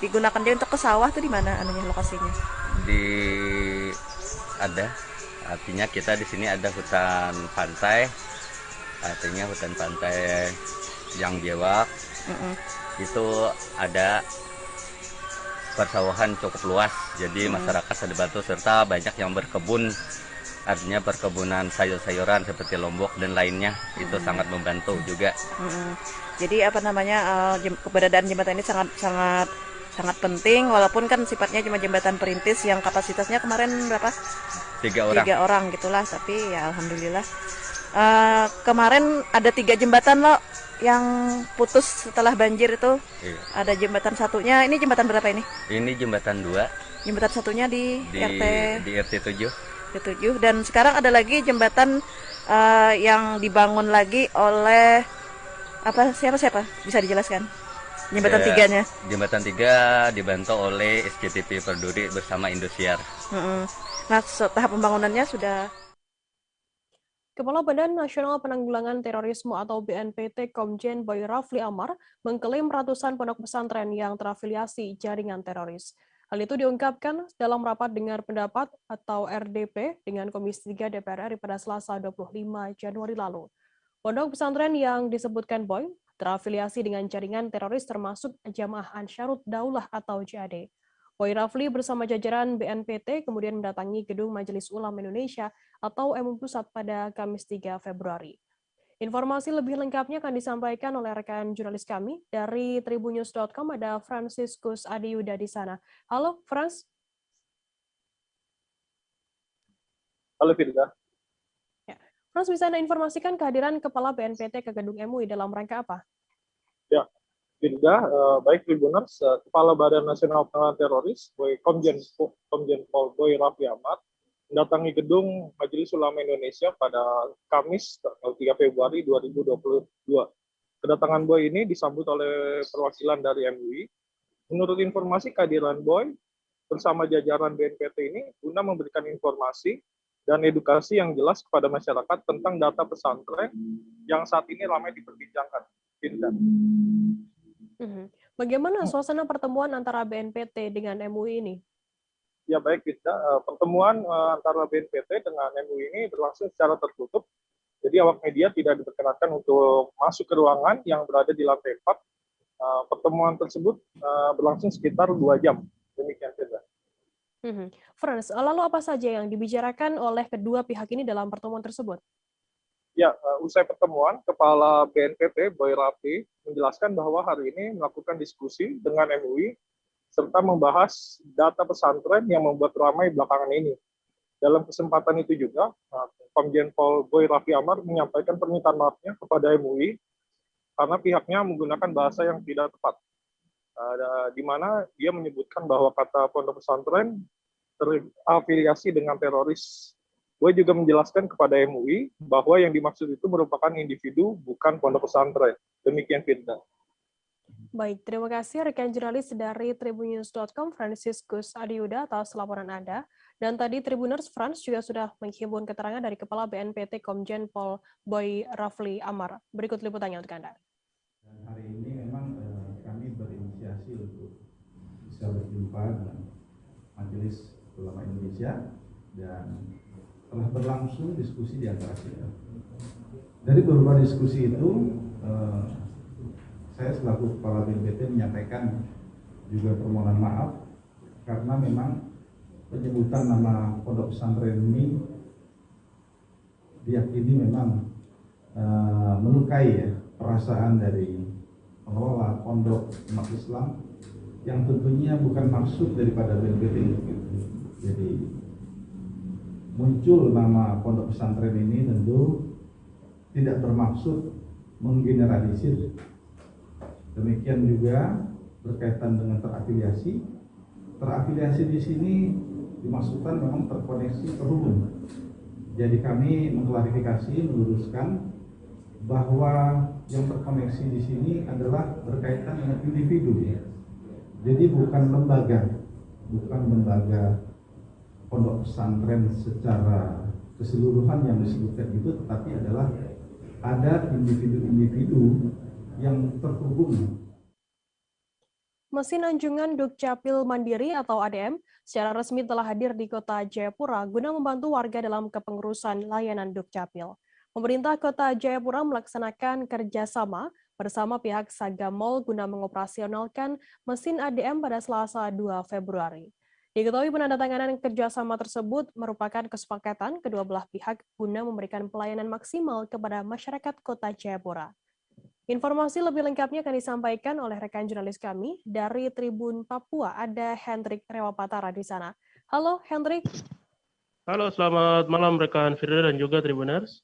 digunakan dia untuk ke sawah tuh di mana lokasinya? Artinya kita di sini ada hutan pantai. Artinya hutan pantai yang biawak. Itu ada persawahan cukup luas, jadi masyarakat Sadebatu serta banyak yang berkebun, artinya perkebunan sayur-sayuran seperti lombok dan lainnya, itu sangat membantu juga. Jadi keberadaan jembatan ini sangat penting, walaupun kan sifatnya cuma jembatan perintis yang kapasitasnya kemarin berapa? 3 orang. 3 orang gitulah, tapi ya alhamdulillah. Kemarin ada 3 jembatan loh yang putus setelah banjir itu. Iya. Ada jembatan satunya, ini jembatan berapa ini? Ini jembatan 2. Jembatan satunya di RT 7. RT 7 dan sekarang ada lagi jembatan yang dibangun lagi oleh siapa? Bisa dijelaskan? Jembatan 3-nya. Jembatan 3 dibantu oleh SCTP Perduri bersama Indosiar. Nah, tahap pembangunannya sudah. Kepala Badan Nasional Penanggulangan Terorisme atau BNPT Komjen Boy Rafli Amar mengklaim ratusan pondok pesantren yang terafiliasi jaringan teroris. Hal itu diungkapkan dalam rapat dengar pendapat atau RDP dengan Komisi 3 DPR RI pada Selasa 25 Januari lalu. Pondok pesantren yang disebutkan Boy terafiliasi dengan jaringan teroris termasuk Jamaah Ansharut Daulah atau JAD. Boy Rafli bersama jajaran BNPT kemudian mendatangi Gedung Majelis Ulama Indonesia atau MUI Pusat pada Kamis 3 Februari. Informasi lebih lengkapnya akan disampaikan oleh rekan jurnalis kami dari tribunnews.com, ada Franciscus Adiyuda di sana. Halo, Frans. Halo, Firda. Ya. Frans, bisa Anda informasikan kehadiran Kepala BNPT ke Gedung MUI dalam rangka apa? Ya, Firda, baik Tribuners, Kepala Badan Nasional Penanggulangan Teroris, Komjen Pol Boy Rafli Amar, mendatangi Gedung Majelis Ulama Indonesia pada Kamis 3 Februari 2022. Kedatangan Boy ini disambut oleh perwakilan dari MUI. Menurut informasi, kehadiran Boy bersama jajaran BNPT ini guna memberikan informasi dan edukasi yang jelas kepada masyarakat tentang data pesantren yang saat ini ramai diperbincangkan. Bagaimana suasana pertemuan antara BNPT dengan MUI ini? Ya baik, Firda. Pertemuan antara BNPT dengan MUI ini berlangsung secara tertutup. Jadi awak media tidak diperkenankan untuk masuk ke ruangan yang berada di lantai 4. Pertemuan tersebut berlangsung sekitar 2 jam. Demikian, Firda. Frans, lalu apa saja yang dibicarakan oleh kedua pihak ini dalam pertemuan tersebut? Ya, usai pertemuan, Kepala BNPT Boy Rafli menjelaskan bahwa hari ini melakukan diskusi dengan MUI serta membahas data pesantren yang membuat ramai belakangan ini. Dalam kesempatan itu juga, Komjen Pol Boy Rafli Amar menyampaikan permintaan maafnya kepada MUI karena pihaknya menggunakan bahasa yang tidak tepat. Di mana dia menyebutkan bahwa kata pondok pesantren terafiliasi dengan teroris. Gue juga menjelaskan kepada MUI bahwa yang dimaksud itu merupakan individu, bukan pondok pesantren. Demikian, Firda. Baik, terima kasih rekan jurnalis dari tribunnews.com Franciscus Adiuda atas laporan Anda. Dan tadi Tribuners Frans juga sudah menghimpun keterangan dari Kepala BNPT Komjen Pol Boy Rafli Amar. Berikut liputannya untuk Anda. Hari ini memang kami berinisiasi untuk bisa berjumpa dengan Majelis Ulama Indonesia dan telah berlangsung diskusi di antara kita. Dari beberapa diskusi itu, saya selaku Kepala BNPT menyampaikan juga permohonan maaf karena memang penyebutan nama pondok pesantren ini diyakini memang melukai ya, perasaan dari pengelola pondok umat Islam yang tentunya bukan maksud daripada BNPT. Jadi muncul nama pondok pesantren ini tentu tidak bermaksud menggeneralisir. Demikian juga berkaitan dengan terafiliasi. Terafiliasi di sini dimaksudkan memang terkoneksi, terhubung. Jadi kami mengklarifikasi, meluruskan bahwa yang terkoneksi di sini adalah berkaitan dengan individu. Jadi bukan lembaga pondok pesantren secara keseluruhan yang disebutkan itu, tetapi adalah ada individu-individu yang terhubung. Mesin Anjungan Dukcapil Mandiri atau ADM secara resmi telah hadir di Kota Jayapura guna membantu warga dalam kepengurusan layanan Dukcapil. Pemerintah Kota Jayapura melaksanakan kerjasama bersama pihak Sagamol guna mengoperasionalkan mesin ADM pada Selasa 2 Februari. Diketahui penandatanganan kerjasama tersebut merupakan kesepakatan kedua belah pihak guna memberikan pelayanan maksimal kepada masyarakat Kota Jayapura. Informasi lebih lengkapnya akan disampaikan oleh rekan jurnalis kami dari Tribun Papua. Ada Hendrik Rewapatara di sana. Halo Hendrik. Halo, selamat malam rekan Firda dan juga Tribuners.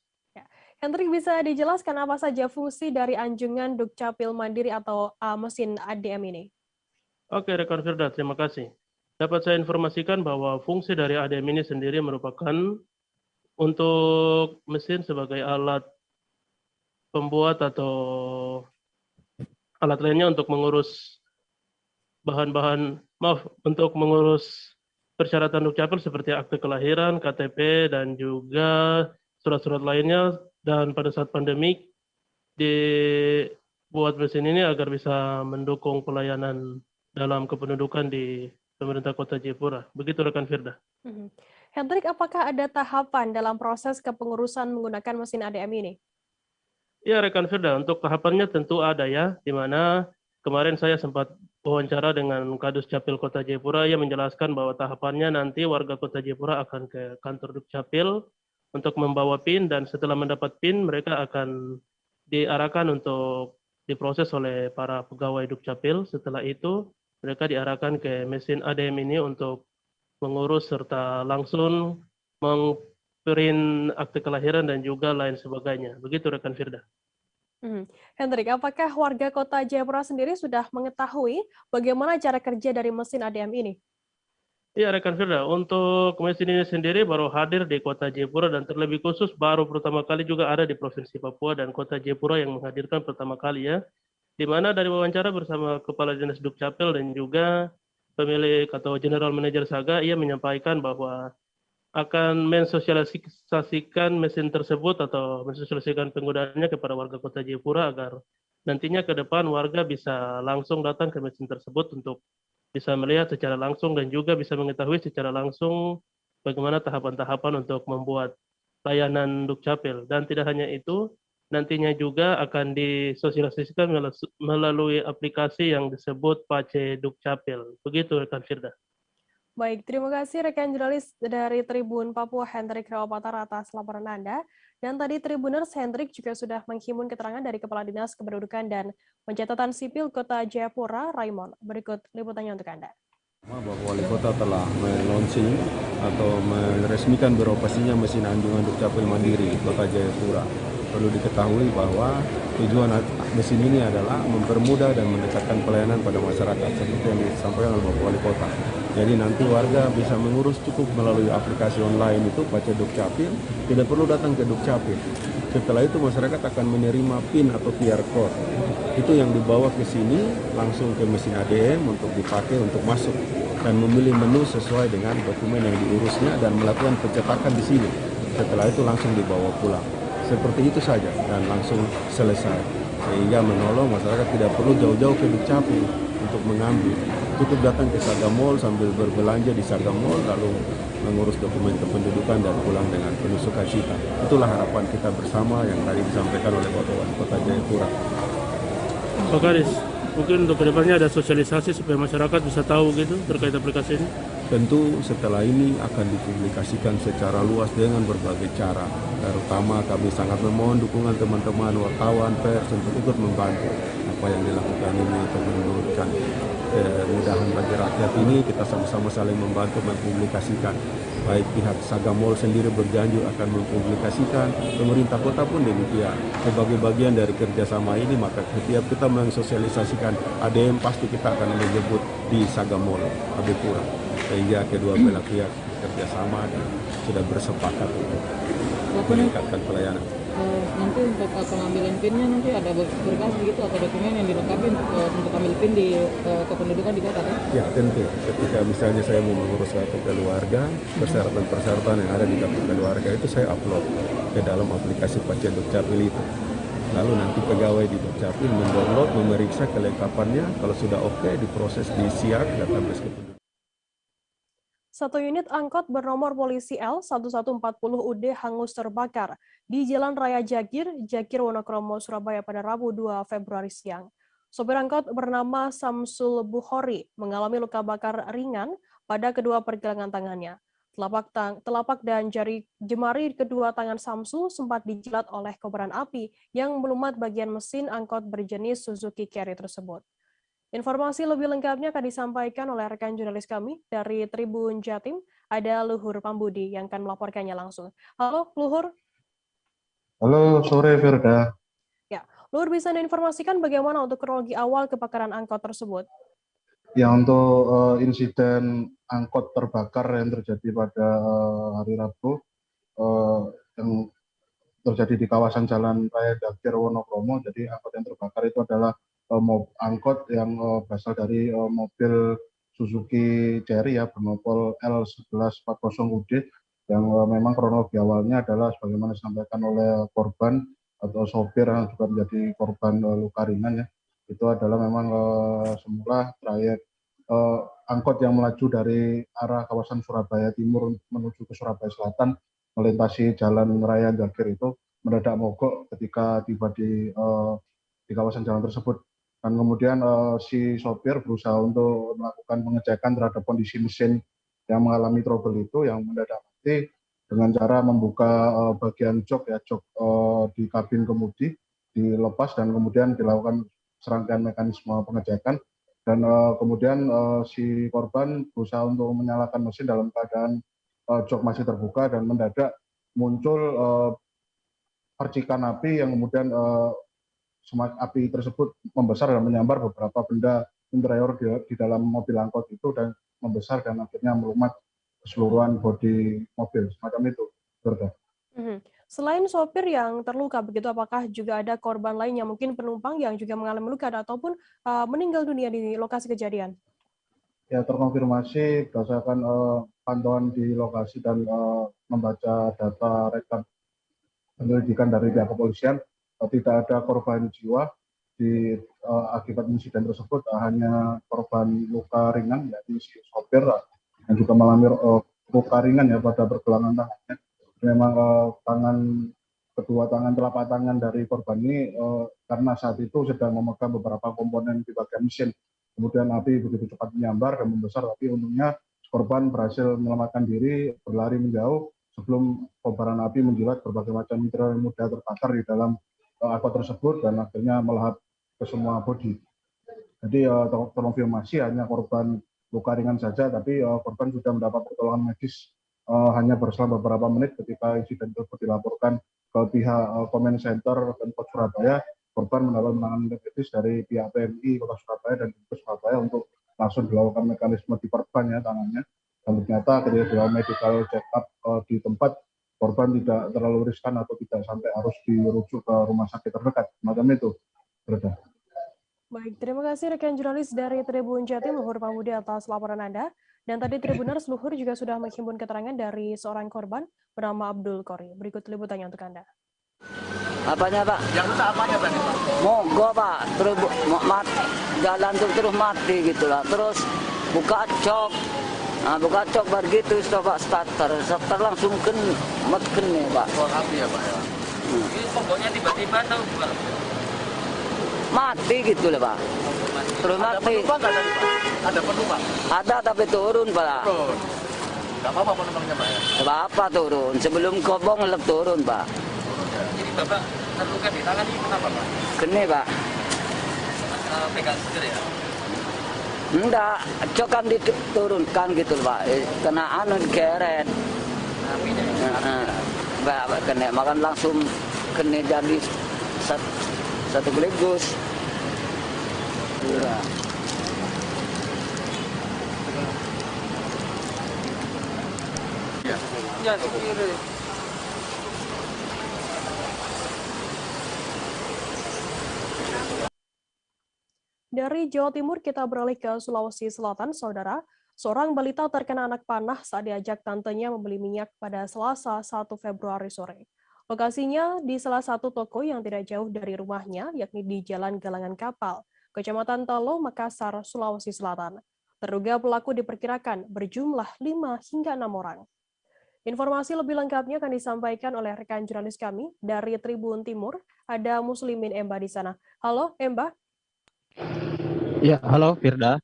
Hendrik, bisa dijelaskan apa saja fungsi dari Anjungan Dukcapil Mandiri atau mesin ADM ini? Oke, rekan Firda, terima kasih. Dapat saya informasikan bahwa fungsi dari ADM ini sendiri merupakan untuk mesin sebagai alat pembuat atau alat lainnya untuk mengurus untuk mengurus persyaratan Dukcapil seperti akte kelahiran, KTP, dan juga surat-surat lainnya. Dan pada saat pandemik dibuat mesin ini agar bisa mendukung pelayanan dalam kependudukan di pemerintah Kota Jayapura. Begitu rekan Firda. Hendrik, apakah ada tahapan dalam proses kepengurusan menggunakan mesin ADM ini? Ya rekan Firda, untuk tahapannya tentu ada ya, di mana kemarin saya sempat wawancara dengan Kadus Capil Kota Jayapura. Ia menjelaskan bahwa tahapannya nanti warga Kota Jayapura akan ke kantor Dukcapil untuk membawa PIN, dan setelah mendapat PIN mereka akan diarahkan untuk diproses oleh para pegawai Dukcapil. Setelah itu mereka diarahkan ke mesin ADM ini untuk mengurus serta langsung mengprint akte kelahiran dan juga lain sebagainya. Begitu rekan Firda. Hendrik, apakah warga Kota Jayapura sendiri sudah mengetahui bagaimana cara kerja dari mesin ADM ini? Iya rekan Firda, untuk mesin ini sendiri baru hadir di Kota Jayapura dan terlebih khusus baru pertama kali juga ada di Provinsi Papua dan Kota Jayapura yang menghadirkan pertama kali ya. Di mana dari wawancara bersama Kepala Dinas Dukcapil dan juga pemilik atau General Manager Saga, ia menyampaikan bahwa akan mensosialisasikan mesin tersebut atau mensosialisasikan penggunaannya kepada warga Kota Jayapura agar nantinya ke depan warga bisa langsung datang ke mesin tersebut untuk bisa melihat secara langsung dan juga bisa mengetahui secara langsung bagaimana tahapan-tahapan untuk membuat layanan Dukcapil. Dan tidak hanya itu, nantinya juga akan disosialisasikan melalui aplikasi yang disebut Pace Dukcapil. Begitu rekan Firda. Baik, terima kasih rekan jurnalis dari Tribun Papua Hendrik Rawapatar atas laporan Anda. Dan tadi Tribuners Hendrik juga sudah menghimpun keterangan dari Kepala Dinas Kependudukan dan Pencatatan Sipil Kota Jayapura, Raymond. Berikut liputannya untuk Anda. Bahwa Wali Kota telah meluncurkan atau meresmikan beroperasinya mesin anjungan Dukcapil Mandiri Kota Jayapura. Perlu diketahui bahwa tujuan mesin ini adalah mempermudah dan mendekatkan pelayanan pada masyarakat seperti yang disampaikan oleh Bapak Wali Kota. Jadi nanti warga bisa mengurus cukup melalui aplikasi online itu Pace Dukcapil, tidak perlu datang ke Dukcapil. Setelah itu masyarakat akan menerima PIN atau QR code. Itu yang dibawa ke sini langsung ke mesin ADM untuk dipakai untuk masuk dan memilih menu sesuai dengan dokumen yang diurusnya dan melakukan pencetakan di sini. Setelah itu langsung dibawa pulang. Seperti itu saja dan langsung selesai. Sehingga menolong masyarakat tidak perlu jauh-jauh ke Dukcapil untuk mengambil. Cukup datang ke Saga Mall sambil berbelanja di Saga Mall lalu mengurus dokumen kependudukan dan pulang dengan penuh sukacita. Itulah harapan kita bersama yang tadi disampaikan oleh Bapak Wali Kota Jayapura. Pak Kadis, mungkin untuk kedepannya ada sosialisasi supaya masyarakat bisa tahu gitu terkait aplikasi ini? Tentu setelah ini akan dipublikasikan secara luas dengan berbagai cara. Terutama kami sangat memohon dukungan teman-teman wartawan, pers untuk ikut membantu apa yang dilakukan ini untuk memberikan kemudahan bagi rakyat ini. Kita sama-sama saling membantu mempublikasikan. Baik pihak Saga Mall sendiri berjanji akan mempublikasikan, pemerintah kota pun demikian. Sebagai bagian dari kerjasama ini, maka setiap kita mensosialisasikan ADM pasti kita akan menyebut di Saga Mall Jayapura. Sehingga kedua belah pihak kerjasama dan sudah bersepakat untuk meningkatkan pelayanan. Nanti untuk pengambilan PIN-nya nanti ada berkas gitu atau dokumen yang dilengkapi untuk ambil PIN di kependudukan di kota kan? Ya tentu, ketika misalnya saya mau mengurus kartu keluarga, persyaratan-persyaratan yang ada di kartu keluarga itu saya upload ke dalam aplikasi Pace Dukcapil itu. Lalu nanti pegawai di Dukcapil mendownload, memeriksa kelengkapannya, kalau sudah oke diproses di SIAK database kependudukan. Satu unit angkot bernomor polisi L1140UD hangus terbakar di Jalan Raya Jagir, Wonokromo, Surabaya pada Rabu 2 Februari siang. Sopir angkot bernama Samsul Bukhori mengalami luka bakar ringan pada kedua pergelangan tangannya. Telapak dan jemari kedua tangan Samsul sempat dijilat oleh kobaran api yang melumat bagian mesin angkot berjenis Suzuki Carry tersebut. Informasi lebih lengkapnya akan disampaikan oleh rekan jurnalis kami dari Tribun Jatim, ada Luhur Pambudi yang akan melaporkannya langsung. Halo, Luhur. Halo, sore Firda. Ya, Luhur bisa diinformasikan bagaimana untuk kronologi awal kebakaran angkot tersebut? Ya, untuk insiden angkot terbakar yang terjadi pada hari Rabu, yang terjadi di kawasan Jalan Raya Jagir, Wonokromo, jadi angkot yang terbakar itu adalah angkot yang berasal dari mobil Suzuki Carry ya bernomor L1140UD yang memang kronologi awalnya adalah sebagaimana disampaikan oleh korban atau sopir yang juga menjadi korban luka ringan ya, itu adalah memang semula trayek angkot yang melaju dari arah kawasan Surabaya Timur menuju ke Surabaya Selatan melintasi Jalan Raya Jagir itu mendadak mogok ketika tiba di kawasan jalan tersebut. Dan kemudian si sopir berusaha untuk melakukan pengecekan terhadap kondisi mesin yang mengalami trouble itu yang mendadak mati dengan cara membuka bagian jok di kabin kemudi dilepas dan kemudian dilakukan serangkaian mekanisme pengecekan dan kemudian si korban berusaha untuk menyalakan mesin dalam keadaan jok masih terbuka dan mendadak muncul percikan api yang kemudian api tersebut membesar dan menyambar beberapa benda interior di dalam mobil angkot itu dan membesar dan akhirnya melumat keseluruhan bodi mobil semacam itu. Selain sopir yang terluka begitu, apakah juga ada korban lain yang mungkin penumpang yang juga mengalami luka ataupun meninggal dunia di lokasi kejadian? Ya, terkonfirmasi berdasarkan pantauan di lokasi dan membaca data rekap penyelidikan dari pihak kepolisian, tidak ada korban jiwa akibat insiden tersebut hanya korban luka ringan, yaitu si sopir yang juga mengalami luka ringan ya pada pergelangan tangannya. Memang kedua tangan, telapak tangan dari korban ini karena saat itu sedang memegang beberapa komponen di bagian mesin. Kemudian api begitu cepat menyambar dan membesar, tapi untungnya korban berhasil menyelamatkan diri, berlari menjauh sebelum kobaran api menjilat berbagai macam material yang mudah terbakar di dalam angkot tersebut dan akhirnya melahap ke semua bodi. Jadi terkonfirmasi hanya korban luka ringan saja, tapi korban sudah mendapat pertolongan medis hanya berselang beberapa menit ketika insiden tersebut dilaporkan ke pihak Comment Center Pemkot Surabaya. Korban mendapat penanganan medis dari pihak PMI Kota Surabaya dan Dinkes Surabaya untuk langsung dilakukan mekanisme diperban ya tangannya. Dan ternyata ketika dilakukan medical check up di tempat, korban tidak terlalu riskan atau tidak sampai harus dirujuk ke rumah sakit terdekat. Macam itu. Berada. Baik, terima kasih rekan jurnalis dari Tribun Jatim, Luhur Pamudi atas laporan Anda. Dan tadi Tribuners Luhur juga sudah menghimpun keterangan dari seorang korban bernama Abdul Kori. Berikut liputannya untuk Anda. Apanya Pak? Yang rusak apanya Pak? Mogok Pak, terus mati, jalan tuh terus mati gitu lah. Terus buka cok, nah buka cok baru gitu coba starter langsung meken nih Pak. Buang api ya Pak ya? Ini mogoknya tiba-tiba atau gimana? Mati gitu lah Pak. Terus ada mati. penumpang nggak tadi Pak? Ada penumpang? Ada tapi turun Pak. Turun. Nggak apa-apa penumpangnya Pak ya? Nggak apa-apa turun, sebelum kobong lep turun Pak. Jadi Bapak terluka di tangan ini kenapa Pak? Kene Pak. Pegang seger ya? Enggak, cok kan diturunkan gitu Pak. Kena anu keret. Enggak, kena makan langsung kena jadi satu gelegus. Ya, kiri. Dari Jawa Timur kita beralih ke Sulawesi Selatan, Saudara. Seorang balita terkena anak panah saat diajak tantenya membeli minyak pada Selasa 1 Februari sore. Lokasinya di salah satu toko yang tidak jauh dari rumahnya, yakni di Jalan Galangan Kapal, Kecamatan Talo, Makassar, Sulawesi Selatan. Terduga pelaku diperkirakan berjumlah 5 hingga 6 orang. Informasi lebih lengkapnya akan disampaikan oleh rekan jurnalis kami dari Tribun Timur. Ada Muslimin Emba di sana. Halo Emba. Ya, halo Firda.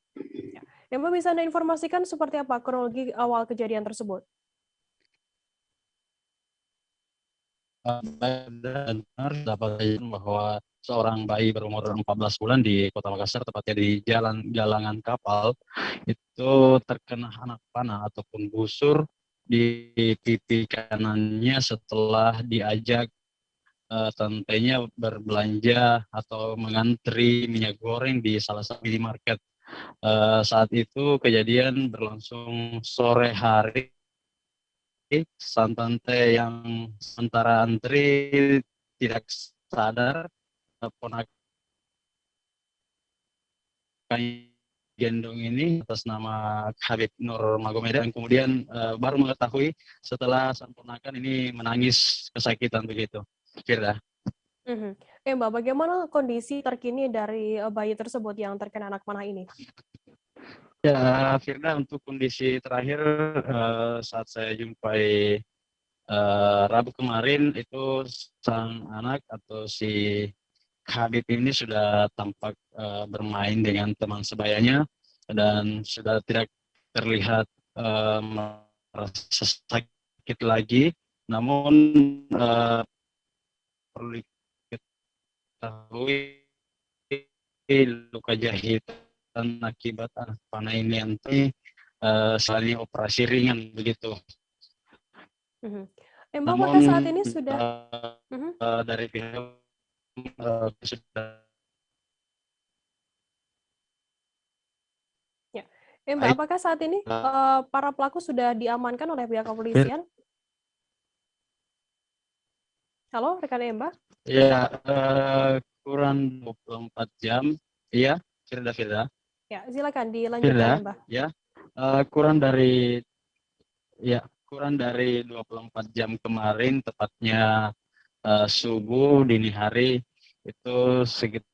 Emba bisa Anda informasikan seperti apa kronologi awal kejadian tersebut? Benar dapat bahwa seorang bayi berumur 14 bulan di Kota Makassar, tepatnya di Jalan Galangan Kapal, itu terkena anak panah ataupun busur di pipi kanannya setelah diajak tantenya berbelanja atau mengantri minyak goreng di salah satu minimarket. Saat itu kejadian berlangsung sore hari. Sang tante yang sementara antri tidak sadar, ponakan gendong ini atas nama Habib Nur Magomeda, yang kemudian baru mengetahui setelah sang ponakan ini menangis kesakitan begitu. Firda. Mbak, bagaimana kondisi terkini dari bayi tersebut yang terkena anak panah ini? Ya, Firda, untuk kondisi terakhir saat saya jumpai Rabu kemarin itu sang anak atau si Habib ini sudah tampak bermain dengan teman sebayanya dan sudah tidak terlihat merasa sakit lagi. Namun perlu diketahui luka jahitan akibat anak panah ini nanti selain operasi ringan begitu. Mbak, apakah saat ini sudah dari pihak sudah. Ya, Mbak, apakah saat ini para pelaku sudah diamankan oleh pihak kepolisian? Halo, rekan Mbak? Ya, kurang 24 jam. Iya, Firda. Ya, silakan dilanjutkan, Mbak. Ya, kurang dari 24 jam kemarin, tepatnya subuh dini hari itu sekitar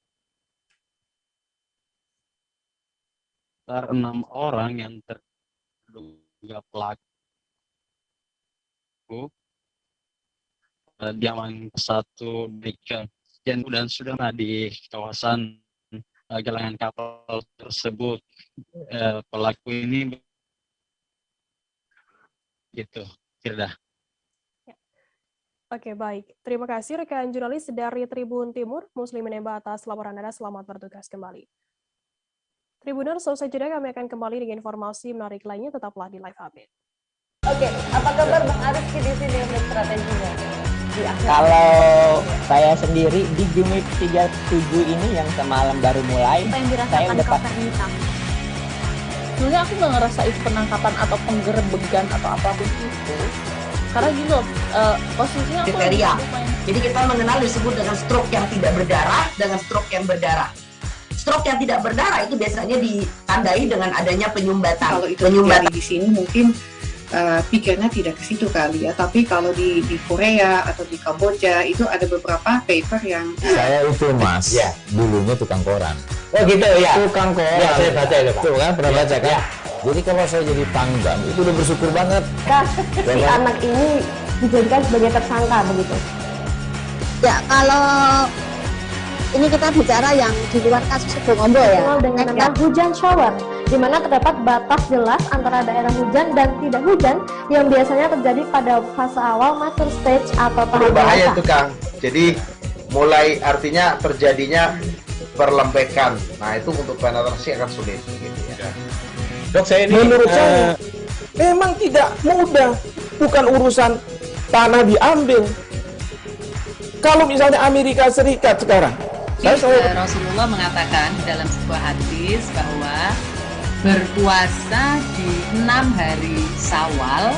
sekitar 6 orang yang terduga pelaku diamankan satu dan sudah di kawasan galangan kapal tersebut. Pelaku ini gitu, Firda. Oke, baik. Terima kasih rekan jurnalis dari Tribun Timur, Muslimin Emba atas laporan Anda. Selamat bertugas kembali. Tribuners, selesai jeda kami akan kembali dengan informasi menarik lainnya. Tetaplah di Live Update. Oke, apa kabar Bang Ariski di sini untuk strateginya? Kalau saya sendiri di Jumip 37 ini yang semalam baru mulai, saya udah sebenarnya aku nggak ngerasain penangkapan atau penggerebegan atau apapun itu. Karena gini loh, posisinya aku kriteria. Jadi kita mengenal disebut dengan stroke yang tidak berdarah dengan stroke yang berdarah. Stroke yang tidak berdarah itu biasanya ditandai dengan adanya penyumbatan. Kalau itu terjadi di sini mungkin pikirnya tidak ke situ kali ya. Tapi kalau di Korea atau di Kamboja itu ada beberapa paper yang saya itu Mas, ya, dulunya tukang koran. Oh gitu ya. Tukang koran. Ya, saya baca itu Pak. Tuh kan pernah baca kan? Ya. Jadi kalau saya jadi pangdam itu udah bersyukur banget. Si anak ini dijadikan sebagai tersangka begitu. Ya, kalau ini kita bicara yang di luar kasus Bongombo ya. Dengan nama hujan shower, di mana terdapat batas jelas antara daerah hujan dan tidak hujan yang biasanya terjadi pada fase awal mature stage atau tahap berbahaya dewasa. itu Kang. Jadi mulai artinya terjadinya perlempekan. Nah itu untuk penetrasi akan sulit gitu ya. Dok, saya ini menurut saya memang tidak mudah, bukan urusan tanah diambil. Kalau misalnya Amerika Serikat sekarang, Rasulullah mengatakan dalam sebuah hadis bahwa berpuasa di 6 hari Syawal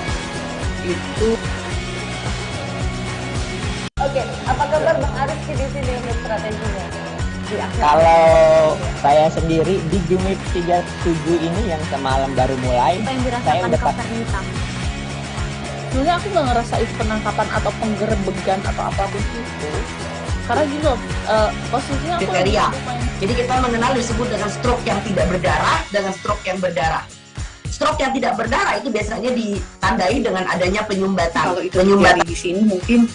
itu. Oke, apa kabar Bang Ariski di sini untuk strateginya? Kalau saya sendiri di Jumip 37 ini yang semalam baru mulai, saya udah sebenarnya aku nggak ngerasain penangkapan atau penggerebegan atau apapun itu. Karena gini loh, posisinya aku kriteria. Jadi kita mengenal disebut dengan stroke yang tidak berdarah dengan stroke yang berdarah. Stroke yang tidak berdarah itu biasanya ditandai dengan adanya penyumbatan. Kalau itu terjadi di sini mungkin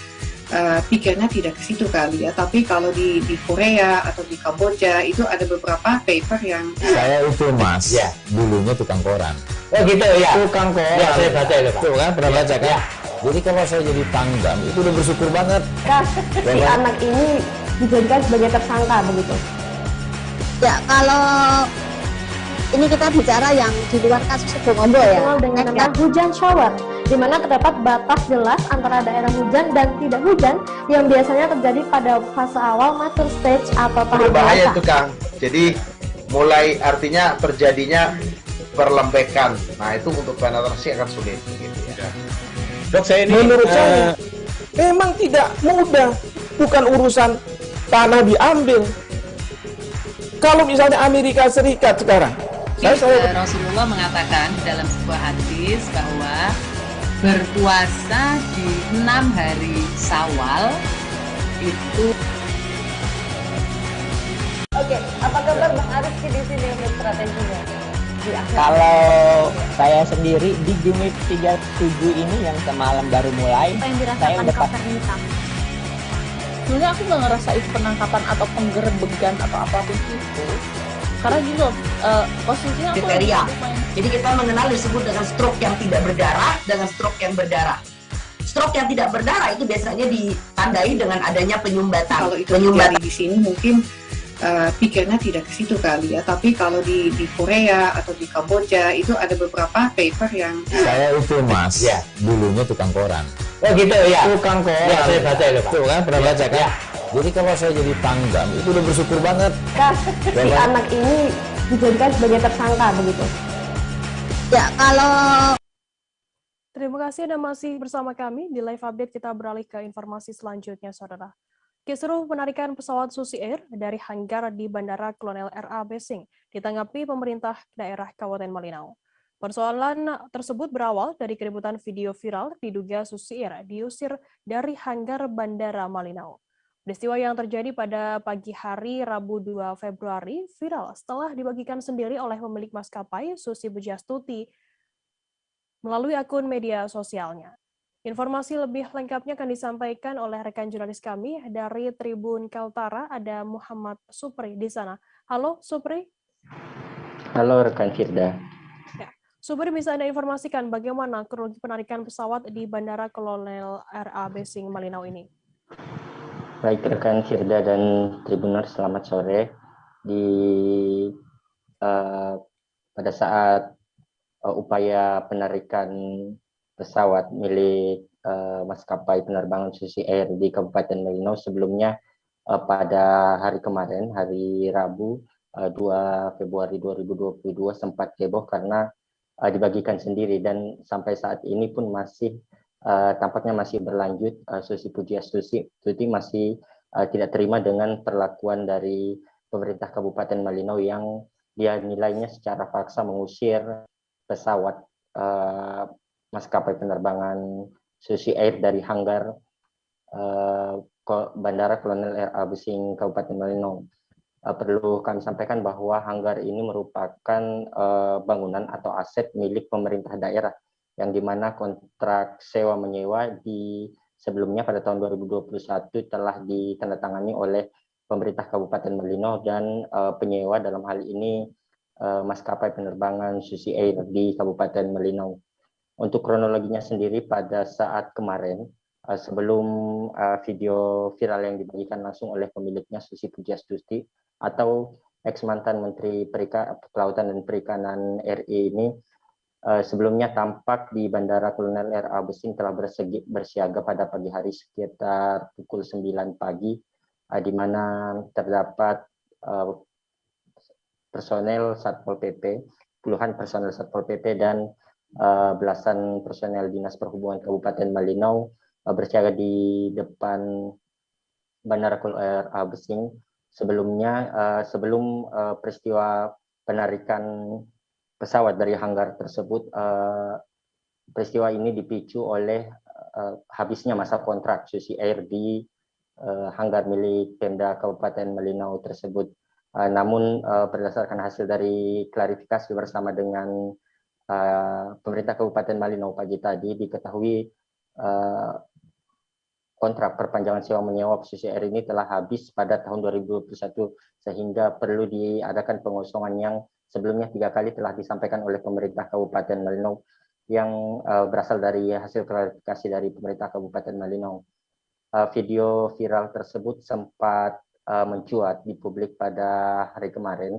pikirnya tidak ke situ kali ya. Tapi kalau di Korea atau di Kamboja itu ada beberapa paper yang saya itu Mas, ya, dulunya tukang koran. Oh gitu ya. Tukang koran. Ya, saya baca itu Pak. Tuh kan pernah baca kan? Ya. Jadi kalau saya jadi pangdam itu udah bersyukur banget. Si anak ini dijadikan sebagai tersangka begitu. Ya, kalau ini kita bicara yang di luar kasus Bongombo ya. Dengan nama hujan shower, di mana terdapat batas jelas antara daerah hujan dan tidak hujan yang biasanya terjadi pada fase awal mature stage atau tahap berbahaya dewasa. itu Kang. Jadi mulai artinya terjadinya perlempekan. Nah itu untuk penetrasi akan sulit gitu ya. Dok, saya ini menurut saya memang tidak mudah, bukan urusan tanah diambil. Kalau misalnya Amerika Serikat sekarang, Rasulullah mengatakan dalam sebuah hadis bahwa berpuasa di 6 hari Syawal itu. Oke, apa kabar Bang Ariski di sini untuk strateginya? Kalau saya sendiri di Jumip 37 ini yang semalam baru mulai, saya udah sebenarnya aku nggak ngerasain penangkapan atau penggerebegan atau apapun itu. Karena gini loh, posisinya aku kriteria. Jadi kita mengenal disebut dengan stroke yang tidak berdarah dengan stroke yang berdarah. Stroke yang tidak berdarah itu biasanya ditandai dengan adanya penyumbatan. Kalau itu terjadi di sini mungkin pikirnya tidak ke situ kali ya. Tapi kalau di Korea atau di Kamboja itu ada beberapa paper yang saya itu Mas, ya, dulunya tukang koran. Oh gitu ya. Tukang koran. Ya, saya baca itu Pak. Tuh kan pernah baca kan? Ya. Jadi kalau saya jadi pangdam itu udah bersyukur banget. Si anak ini dijadikan sebagai tersangka begitu. Ya, kalau Terima kasih Anda masih bersama kami di Live Update. Kita beralih ke informasi selanjutnya, Saudara. Kisruh penarikan pesawat Susi Air dari hanggar di Bandara Kolonel R.A. Besing ditanggapi pemerintah daerah Kabupaten Malinau. Persoalan tersebut berawal dari keributan video viral diduga Susi Air diusir dari hanggar Bandara Malinau. Peristiwa yang terjadi pada pagi hari Rabu 2 Februari viral setelah dibagikan sendiri oleh pemilik maskapai Susi Pujiastuti melalui akun media sosialnya. Informasi lebih lengkapnya akan disampaikan oleh rekan jurnalis kami dari Tribun Kaltara, ada Muhammad Supri di sana. Halo Supri. Halo rekan Firda. Ya. Supri, bisa Anda informasikan bagaimana kronologi penarikan pesawat di Bandara Kolonel RA Besing Malinau ini? Baik rekan Firda dan Tribuners, selamat sore. Pada saat upaya penarikan pesawat milik maskapai penerbangan Susi Air di Kabupaten Malinau sebelumnya pada hari kemarin, hari Rabu 2 Februari 2022 sempat heboh karena dibagikan sendiri, dan sampai saat ini pun masih tampaknya masih berlanjut. Susi Pujiastuti masih tidak terima dengan perlakuan dari pemerintah Kabupaten Malinau yang dia nilainya secara paksa mengusir pesawat maskapai penerbangan Susi Air dari hanggar Bandara Kolonel RA Besing Kabupaten Malinau. Perlu kami sampaikan bahwa hanggar ini merupakan bangunan atau aset milik pemerintah daerah, yang dimana kontrak sewa menyewa di sebelumnya pada tahun 2021 telah ditandatangani oleh pemerintah Kabupaten Malinau dan penyewa dalam hal ini maskapai penerbangan Susi Air di Kabupaten Malinau. Untuk kronologinya sendiri, pada saat kemarin sebelum video viral yang dibagikan langsung oleh pemiliknya Susi Pujiastuti atau ex mantan Menteri Kelautan dan Perikanan RI ini sebelumnya tampak di Bandara Kolonel RA Besing telah bersiaga pada pagi hari sekitar pukul 9 pagi, di mana terdapat personel Satpol PP, puluhan personel Satpol PP dan belasan personel Dinas Perhubungan Kabupaten Malinau bersiaga di depan Bandara Kolonel RA Besing. Sebelumnya, sebelum peristiwa penarikan pesawat dari hanggar tersebut, peristiwa ini dipicu oleh habisnya masa kontrak Susi Air di hanggar milik Pemda Kabupaten Malinau tersebut. Namun berdasarkan hasil dari klarifikasi bersama dengan pemerintah Kabupaten Malinau pagi tadi, diketahui kontrak perpanjangan sewa menyewa Susi Air ini telah habis pada tahun 2021, sehingga perlu diadakan pengosongan yang sebelumnya 3 kali telah disampaikan oleh pemerintah Kabupaten Malinau, yang berasal dari hasil klarifikasi dari pemerintah Kabupaten Malinau. Video viral tersebut sempat mencuat di publik pada hari kemarin,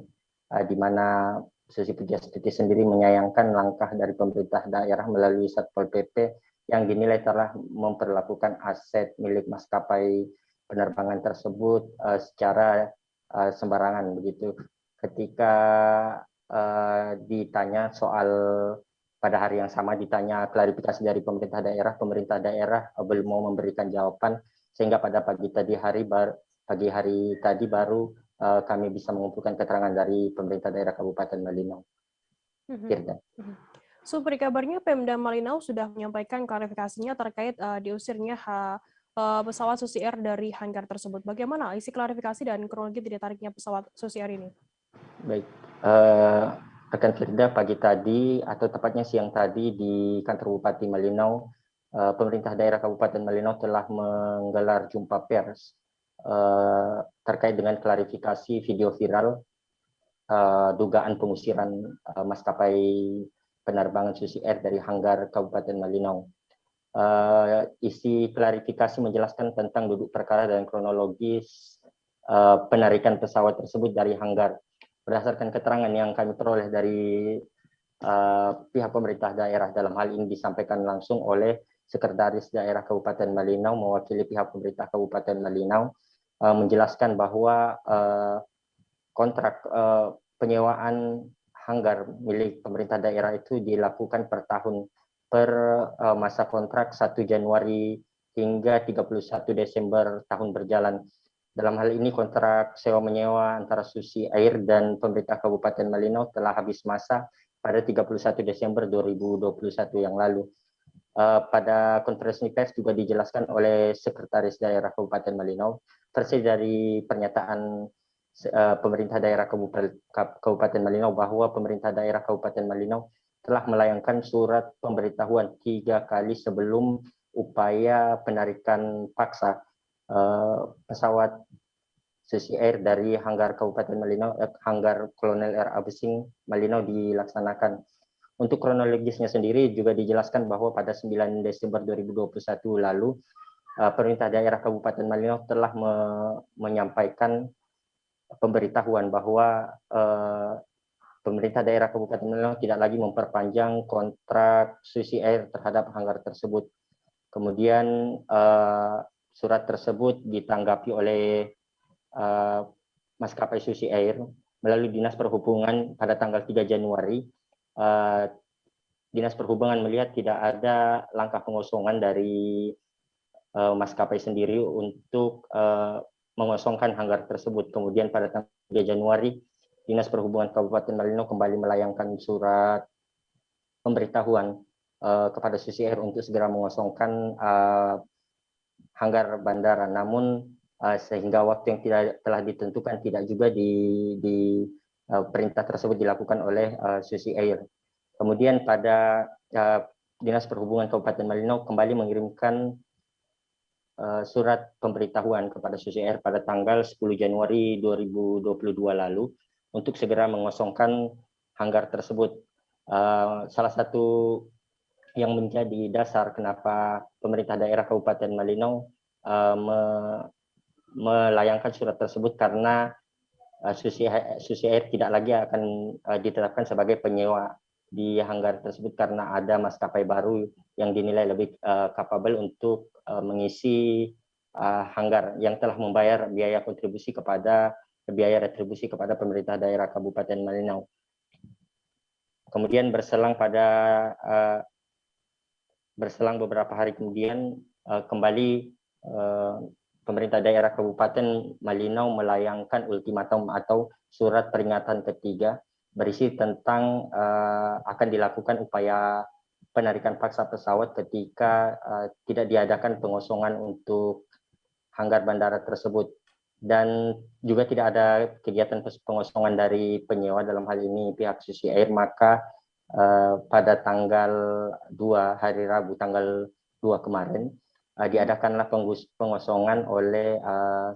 di mana Susi Pujiastuti sendiri menyayangkan langkah dari pemerintah daerah melalui Satpol PP yang dinilai telah memperlakukan aset milik maskapai penerbangan tersebut secara sembarangan begitu. Ketika ditanya soal pada hari yang sama, ditanya klarifikasi dari pemerintah daerah belum mau memberikan jawaban, sehingga pada pagi hari tadi baru kami bisa mengumpulkan keterangan dari pemerintah daerah Kabupaten Malinau. Supri, kabarnya Pemda Malinau sudah menyampaikan klarifikasinya terkait diusirnya pesawat Susi Air dari hanggar tersebut. Bagaimana isi klarifikasi dan kronologi ditariknya pesawat Susi Air ini? Baik, rekan Firda, pagi tadi atau tepatnya siang tadi di kantor Bupati Malinau, pemerintah daerah Kabupaten Malinau telah menggelar jumpa pers terkait dengan klarifikasi video viral dugaan pengusiran maskapai penerbangan Susi Air dari hanggar Kabupaten Malinau. Isi klarifikasi menjelaskan tentang duduk perkara dan kronologis penarikan pesawat tersebut dari hanggar. Berdasarkan keterangan yang kami peroleh dari pihak pemerintah daerah, dalam hal ini disampaikan langsung oleh Sekretaris Daerah Kabupaten Malinau mewakili pihak pemerintah Kabupaten Malinau, menjelaskan bahwa kontrak penyewaan hanggar milik pemerintah daerah itu dilakukan per tahun, per masa kontrak 1 Januari hingga 31 Desember tahun berjalan. Dalam hal ini kontrak sewa menyewa antara Susi Air dan pemerintah Kabupaten Malinau telah habis masa pada 31 Desember 2021 yang lalu. Pada konferensi pers juga dijelaskan oleh Sekretaris Daerah Kabupaten Malinau versi dari pernyataan pemerintah daerah Kabupaten Malinau bahwa pemerintah daerah Kabupaten Malinau telah melayangkan surat pemberitahuan 3 kali sebelum upaya penarikan paksa pesawat Susi Air dari hanggar Kabupaten Malinau, hanggar Kolonel R. Abesing Malinau dilaksanakan. Untuk kronologisnya sendiri juga dijelaskan bahwa pada 9 Desember 2021 lalu pemerintah daerah Kabupaten Malinau telah menyampaikan pemberitahuan bahwa pemerintah daerah Kabupaten Malinau tidak lagi memperpanjang kontrak Susi Air terhadap hanggar tersebut. Kemudian surat tersebut ditanggapi oleh maskapai Susi Air melalui Dinas Perhubungan pada tanggal 3 Januari. Dinas Perhubungan melihat tidak ada langkah pengosongan dari maskapai sendiri untuk mengosongkan hanggar tersebut. Kemudian pada tanggal 3 Januari, Dinas Perhubungan Kabupaten Malinau kembali melayangkan surat pemberitahuan kepada Susi Air untuk segera mengosongkan hanggar bandara. Namun sehingga waktu yang telah ditentukan tidak juga di perintah tersebut dilakukan oleh Susi Air. Kemudian pada Dinas Perhubungan Kabupaten Malinau kembali mengirimkan surat pemberitahuan kepada Susi Air pada tanggal 10 Januari 2022 lalu untuk segera mengosongkan hanggar tersebut. Salah satu yang menjadi dasar kenapa pemerintah daerah Kabupaten Malinau melayangkan surat tersebut karena Susi Air tidak lagi akan ditetapkan sebagai penyewa di hanggar tersebut karena ada maskapai baru yang dinilai lebih kapabel untuk mengisi hanggar yang telah membayar biaya retribusi kepada pemerintah daerah Kabupaten Malinau. Kemudian berselang beberapa hari kemudian kembali pemerintah daerah Kabupaten Malinau melayangkan ultimatum atau surat peringatan ketiga berisi tentang akan dilakukan upaya penarikan paksa pesawat ketika tidak diadakan pengosongan untuk hanggar bandara tersebut. Dan juga tidak ada kegiatan pengosongan dari penyewa, dalam hal ini pihak Susi Air, maka pada tanggal 2 hari Rabu tanggal 2 kemarin diadakanlah pengosongan oleh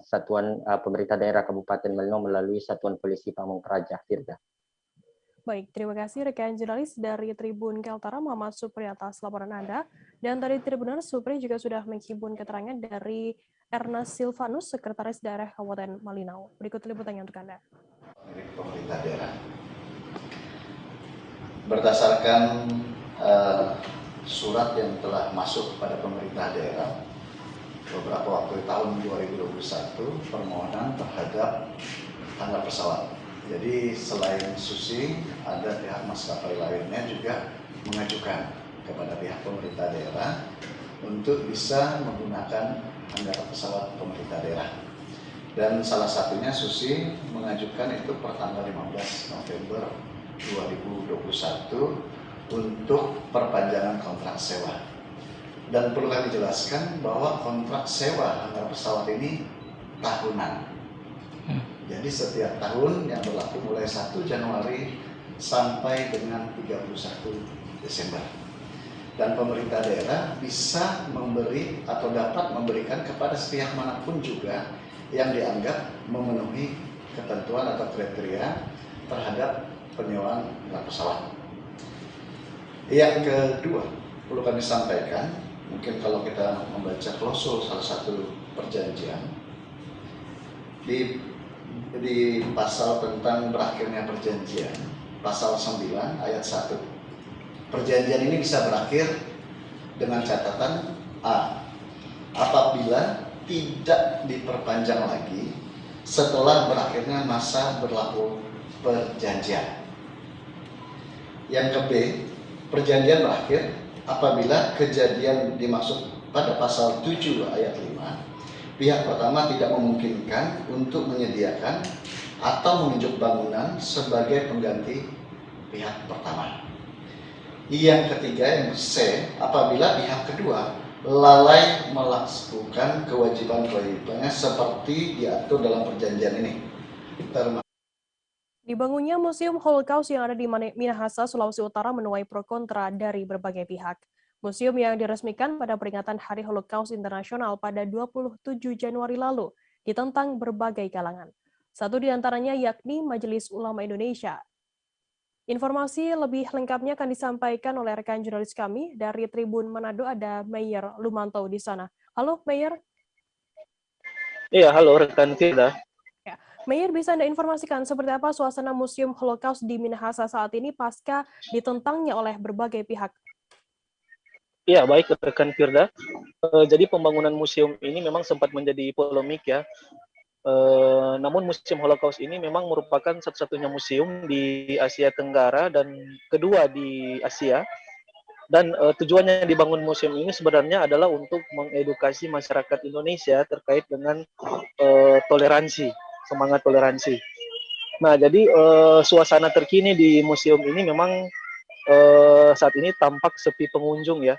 Satuan Pemerintah Daerah Kabupaten Malinau melalui Satuan Polisi Pamong Praja. Firda. Baik, terima kasih rekan jurnalis dari Tribun Kaltara Muhammad Supri atas laporan Anda. Dan tadi Tribuners Supri juga sudah menghimpun keterangan dari Ernest Silvanus, Sekretaris Daerah Kabupaten Malinau. Berikut liputannya untuk Anda. Pemerintah daerah. Berdasarkan surat yang telah masuk pada pemerintah daerah beberapa waktu tahun 2021 permohonan terhadap hanggar pesawat. Jadi selain Susi, ada pihak maskapai lainnya juga mengajukan kepada pihak pemerintah daerah untuk bisa menggunakan hanggar pesawat pemerintah daerah. Dan salah satunya Susi mengajukan itu per tanggal 15 November 2021 untuk perpanjangan kontrak sewa. Dan perlu kami jelaskan bahwa kontrak sewa hanggar pesawat ini tahunan. Jadi setiap tahun yang berlaku mulai 1 Januari sampai dengan 31 Desember. Dan pemerintah daerah bisa memberi atau dapat memberikan kepada sepihak manapun juga yang dianggap memenuhi ketentuan atau kriteria terhadap penyewaan hanggar pesawat. Yang kedua, perlu kami sampaikan, mungkin kalau kita membaca klausul salah satu perjanjian, di pasal tentang berakhirnya perjanjian, pasal 9 ayat 1. Perjanjian ini bisa berakhir dengan catatan A. Apabila tidak diperpanjang lagi setelah berakhirnya masa berlaku perjanjian. Yang ke B, perjanjian berakhir apabila kejadian dimaksud pada pasal 7 ayat 5, pihak pertama tidak memungkinkan untuk menyediakan atau menunjuk bangunan sebagai pengganti pihak pertama. Yang ketiga, yang C, apabila pihak kedua lalai melakukan kewajiban-kewajibannya seperti diatur dalam perjanjian ini. Dibangunnya Museum Holocaust yang ada di Minahasa, Sulawesi Utara menuai pro kontra dari berbagai pihak. Museum yang diresmikan pada peringatan Hari Holocaust Internasional pada 27 Januari lalu ditentang berbagai kalangan. Satu di antaranya yakni Majelis Ulama Indonesia. Informasi lebih lengkapnya akan disampaikan oleh rekan jurnalis kami dari Tribun Manado, ada Mayer Lumanto di sana. Halo Mayer. Iya, halo rekan Firda. Ya. Mayer, bisa Anda informasikan seperti apa suasana Museum Holocaust di Minahasa saat ini pasca ditentangnya oleh berbagai pihak? Iya, baik rekan Firda. Jadi pembangunan museum ini memang sempat menjadi polemik ya. Namun Museum Holocaust ini memang merupakan satu-satunya museum di Asia Tenggara dan kedua di Asia. Dan tujuannya dibangun museum ini sebenarnya adalah untuk mengedukasi masyarakat Indonesia terkait dengan toleransi, semangat toleransi. Nah, jadi suasana terkini di museum ini memang saat ini tampak sepi pengunjung ya.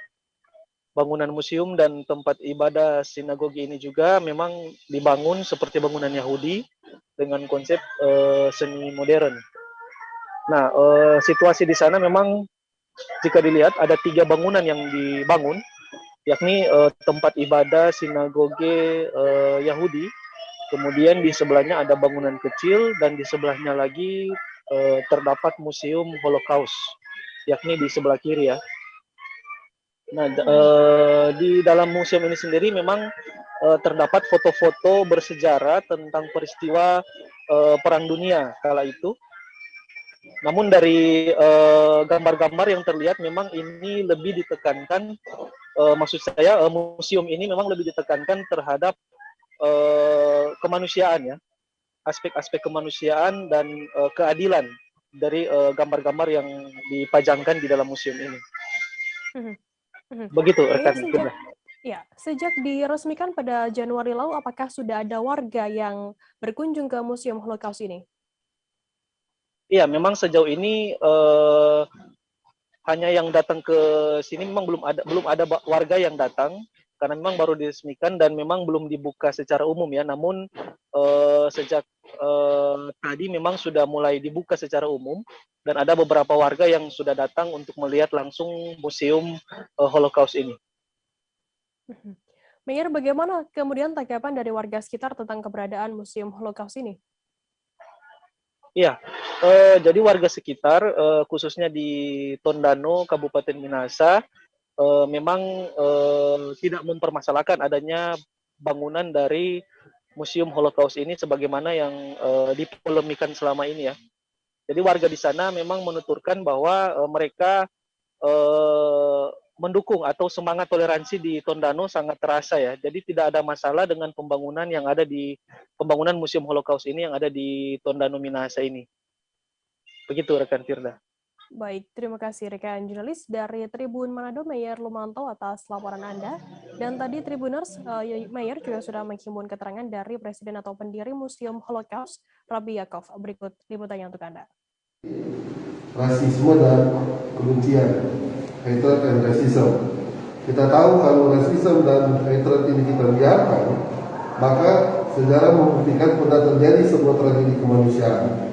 Bangunan museum dan tempat ibadah sinagogi ini juga memang dibangun seperti bangunan Yahudi dengan konsep seni modern. Nah, situasi di sana memang jika dilihat ada 3 bangunan yang dibangun, yakni tempat ibadah sinagoge Yahudi, kemudian di sebelahnya ada bangunan kecil dan di sebelahnya lagi terdapat Museum Holocaust, yakni di sebelah kiri ya. Nah, di dalam museum ini sendiri memang terdapat foto-foto bersejarah tentang peristiwa Perang Dunia kala itu. Namun dari gambar-gambar yang terlihat memang ini lebih ditekankan, maksud saya museum ini memang lebih ditekankan terhadap kemanusiaan ya, aspek-aspek kemanusiaan dan keadilan dari gambar-gambar yang dipajangkan di dalam museum ini. Begitu rekan. Sejak diresmikan pada Januari lalu, apakah sudah ada warga yang berkunjung ke Museum Holocaust ini? Iya, memang sejauh ini hanya yang datang ke sini memang belum ada warga yang datang karena memang baru diresmikan dan memang belum dibuka secara umum ya. Namun sejak tadi memang sudah mulai dibuka secara umum dan ada beberapa warga yang sudah datang untuk melihat langsung Museum Holocaust ini. Mayer, bagaimana kemudian tanggapan dari warga sekitar tentang keberadaan Museum Holocaust ini? Iya, jadi warga sekitar khususnya di Tondano, Kabupaten Minahasa, memang tidak mempermasalahkan adanya bangunan dari Museum Holocaust ini sebagaimana yang dipolemikan selama ini ya. Jadi warga di sana memang menuturkan bahwa mereka mendukung atau semangat toleransi di Tondano sangat terasa ya. Jadi tidak ada masalah dengan pembangunan yang ada di pembangunan Museum Holocaust ini yang ada di Tondano Minahasa ini. Begitu rekan Firda. Baik, terima kasih rekan jurnalis dari Tribun Manado, Mayer Lumanto atas laporan Anda. Dan tadi Tribuners, Mayer juga sudah menghimpun keterangan dari Presiden atau pendiri Museum Holocaust, Rabbi Yaakov. Berikut liputannya untuk Anda. Rasisme dan kebencian, hatred and racism. Kita tahu kalau rasisme dan hatred ini kita biarkan, maka sejarah membuktikan pernah terjadi sebuah tragedi kemanusiaan.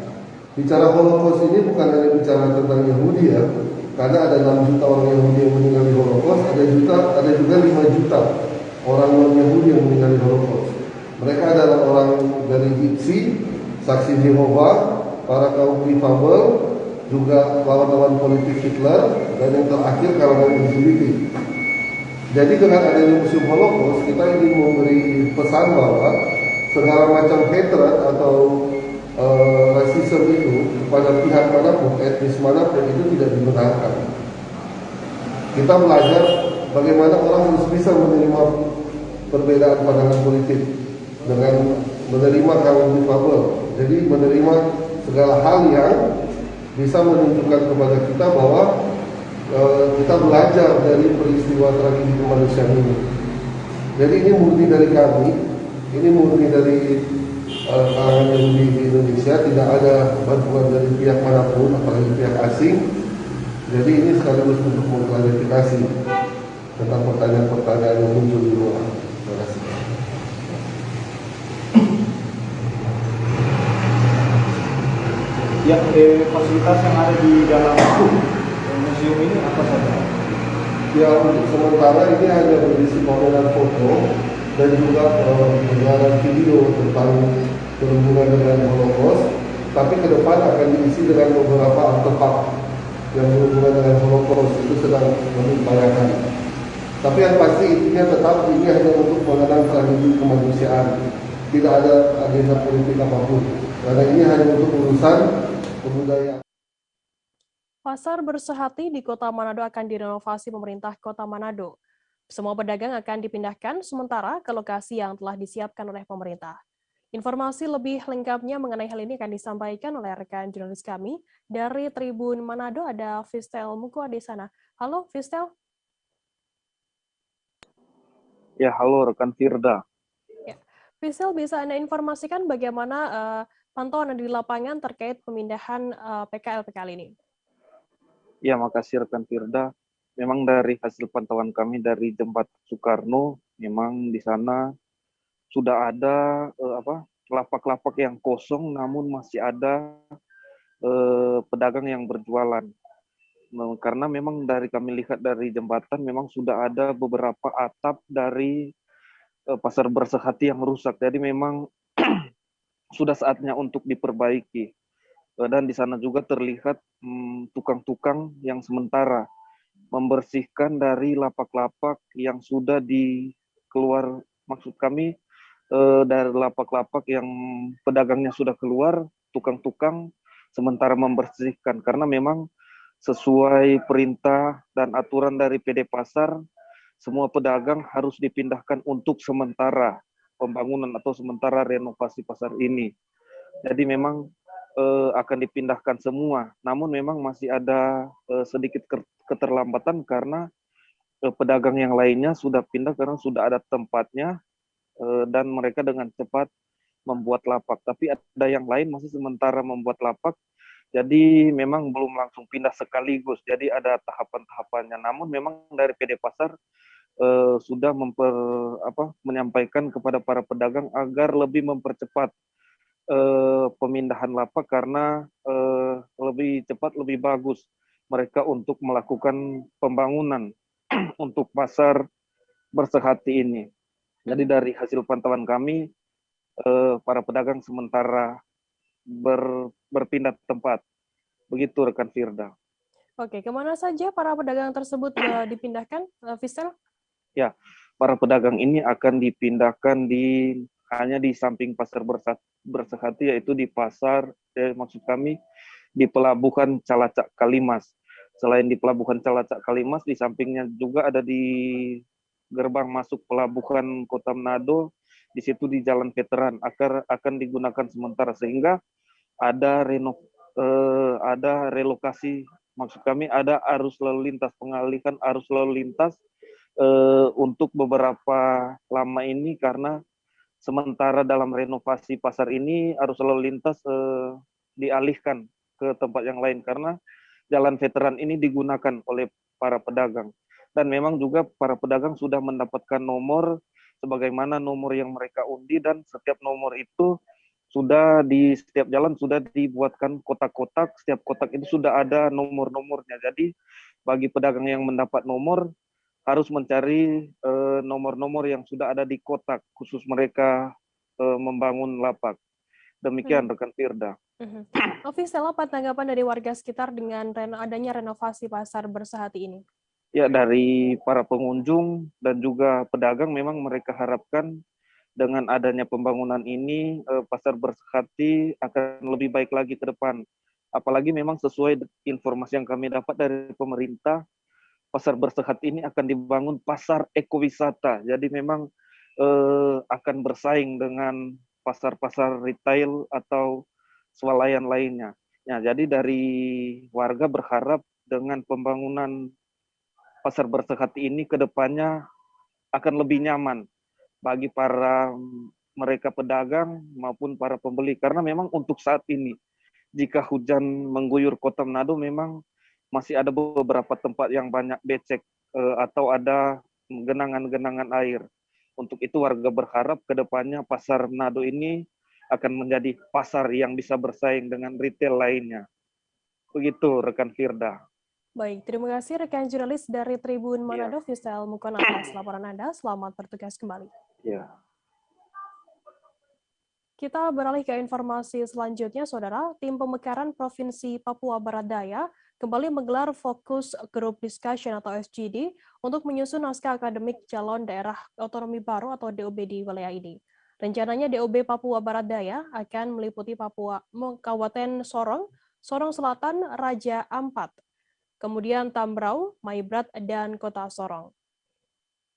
Bicara Holocaust ini bukan hanya bicara tentang Yahudi ya, karena ada 6 juta orang Yahudi yang meninggal di Holocaust, ada juga 5 juta orang non-Yahudi yang meninggal di Holocaust. Mereka adalah orang dari Gipsi, saksi Jehovah, para kaum difabel, juga lawan-lawan politik Hitler, dan yang terakhir kalangan LGBT. Jadi dengan adanya Museum Holocaust, kita ingin memberi pesan bahwa segala macam hatred atau rasisme itu pada pihak manapun, etnis manapun itu tidak dibenarkan. Kita belajar bagaimana orang harus bisa menerima perbedaan pandangan politik dengan menerima kaum difabel. Jadi menerima segala hal yang bisa menunjukkan kepada kita bahwa kita belajar dari peristiwa tragedi kemanusiaan ini. Jadi ini murni dari kami, ini murni dari kalangan Yahudi di Indonesia, tidak ada bantuan dari pihak manapun, apalagi pihak asing. Jadi ini sekaligus untuk mengklarifikasi. tentang pertanyaan-pertanyaan yang muncul di luar. Terima kasih. Ya, fasilitas yang ada di dalam museum ini apa saja? Ya, untuk sementara ini hanya berisi pameran foto dan juga pengenalan video tentang berhubungan dengan Holocaust, tapi ke depan akan diisi dengan beberapa artefak yang berhubungan dengan Holocaust, itu sedang diupayakan. Tapi yang pasti intinya tetap ini hanya untuk mengenang tragedi kemanusiaan, tidak ada agenda politik apapun, karena ini hanya untuk urusan kebudayaan. Pasar Bersehati di Kota Manado akan direnovasi pemerintah Kota Manado. Semua pedagang akan dipindahkan sementara ke lokasi yang telah disiapkan oleh pemerintah. Informasi lebih lengkapnya mengenai hal ini akan disampaikan oleh rekan jurnalis kami dari Tribun Manado, ada Fistel Mukua di sana. Halo Fistel. Ya, halo rekan Firda. Ya. Fistel, bisa Anda informasikan bagaimana pantauan di lapangan terkait pemindahan PKL ini? Ya, makasih rekan Firda. Memang dari hasil pantauan kami dari Jembatan Soekarno, memang di sana sudah ada lapak-lapak yang kosong, namun masih ada pedagang yang berjualan. Karena memang dari kami lihat dari jembatan, memang sudah ada beberapa atap dari Pasar Bersehati yang rusak. Jadi memang sudah saatnya untuk diperbaiki. Dan di sana juga terlihat tukang-tukang yang sementara membersihkan dari lapak-lapak yang sudah dikeluar, maksud kami dari lapak-lapak yang pedagangnya sudah keluar, tukang-tukang sementara membersihkan, karena memang sesuai perintah dan aturan dari PD Pasar, semua pedagang harus dipindahkan untuk sementara pembangunan atau sementara renovasi pasar ini. Jadi memang akan dipindahkan semua, namun memang masih ada sedikit keterlambatan karena pedagang yang lainnya sudah pindah karena sudah ada tempatnya dan mereka dengan cepat membuat lapak. Tapi ada yang lain masih sementara membuat lapak, jadi memang belum langsung pindah sekaligus. Jadi ada tahapan-tahapannya. Namun memang dari PD Pasar sudah menyampaikan kepada para pedagang agar lebih mempercepat pemindahan lapak karena lebih cepat lebih bagus mereka untuk melakukan pembangunan untuk Pasar Bersehati ini. Jadi dari hasil pantauan kami para pedagang sementara berpindah tempat. Begitu rekan Firda. Oke, kemana saja para pedagang tersebut dipindahkan, Fistel? Ya, para pedagang ini akan dipindahkan hanya di samping Pasar Bersehati, yaitu di pasar, maksud kami di Pelabuhan Calacak Kalimas. Selain di Pelabuhan Calacak Kalimas, di sampingnya juga ada di gerbang masuk Pelabuhan Kota Manado, di situ di Jalan Veteran akan digunakan sementara, sehingga ada relokasi, maksud kami ada arus lalu lintas, pengalihan arus lalu lintas untuk beberapa lama ini, karena sementara dalam renovasi pasar ini arus lalu lintas dialihkan ke tempat yang lain karena Jalan Veteran ini digunakan oleh para pedagang. Dan memang juga para pedagang sudah mendapatkan nomor sebagaimana nomor yang mereka undi, dan setiap nomor itu sudah di setiap jalan sudah dibuatkan kotak-kotak, setiap kotak itu sudah ada nomor-nomornya. Jadi bagi pedagang yang mendapat nomor harus mencari nomor-nomor yang sudah ada di kotak khusus mereka membangun lapak. Demikian rekan Firda. Official, apa tanggapan dari warga sekitar dengan adanya renovasi Pasar Bersehati ini? Ya, dari para pengunjung dan juga pedagang memang mereka harapkan dengan adanya pembangunan ini Pasar Bersehati akan lebih baik lagi ke depan. Apalagi memang sesuai informasi yang kami dapat dari pemerintah, Pasar Bersehati ini akan dibangun pasar ekowisata. Jadi memang akan bersaing dengan pasar-pasar retail atau swalayan lainnya. Ya, jadi dari warga berharap dengan pembangunan Pasar Bersehati ini ke depannya akan lebih nyaman bagi para mereka pedagang maupun para pembeli. Karena memang untuk saat ini, jika hujan mengguyur Kota Manado, memang masih ada beberapa tempat yang banyak becek atau ada genangan-genangan air. Untuk itu warga berharap ke depannya pasar Nado ini akan menjadi pasar yang bisa bersaing dengan retail lainnya. Begitu rekan Firda. Baik, terima kasih rekan jurnalis dari Tribun Manado, Fisael Mukon atas laporan Anda. Selamat bertugas kembali. Ya. Kita beralih ke informasi selanjutnya, Saudara. Tim Pemekaran Provinsi Papua Barat Daya kembali menggelar Fokus Group Discussion atau FGD untuk menyusun naskah akademik calon daerah otonomi baru atau DOB di wilayah ini. Rencananya DOB Papua Barat Daya akan meliputi Papua, Kabupaten Sorong, Sorong Selatan, Raja Ampat, kemudian Tambrau, Maibrat, dan Kota Sorong.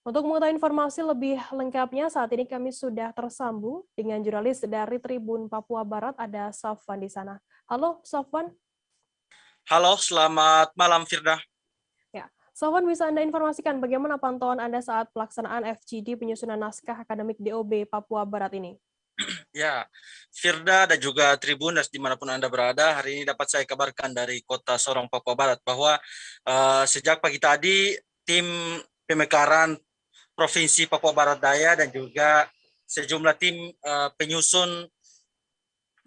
Untuk mengetahui informasi lebih lengkapnya, saat ini kami sudah tersambung dengan jurnalis dari Tribun Papua Barat, ada Safwan di sana. Halo, Safwan. Halo, selamat malam, Firda. Ya, Safwan, bisa Anda informasikan bagaimana pantauan Anda saat pelaksanaan FGD penyusunan naskah akademik DOB Papua Barat ini? Ya, Firda dan juga Tribuners dimanapun Anda berada, hari ini dapat saya kabarkan dari Kota Sorong, Papua Barat, bahwa sejak pagi tadi, tim pemekaran Provinsi Papua Barat Daya dan juga sejumlah tim penyusun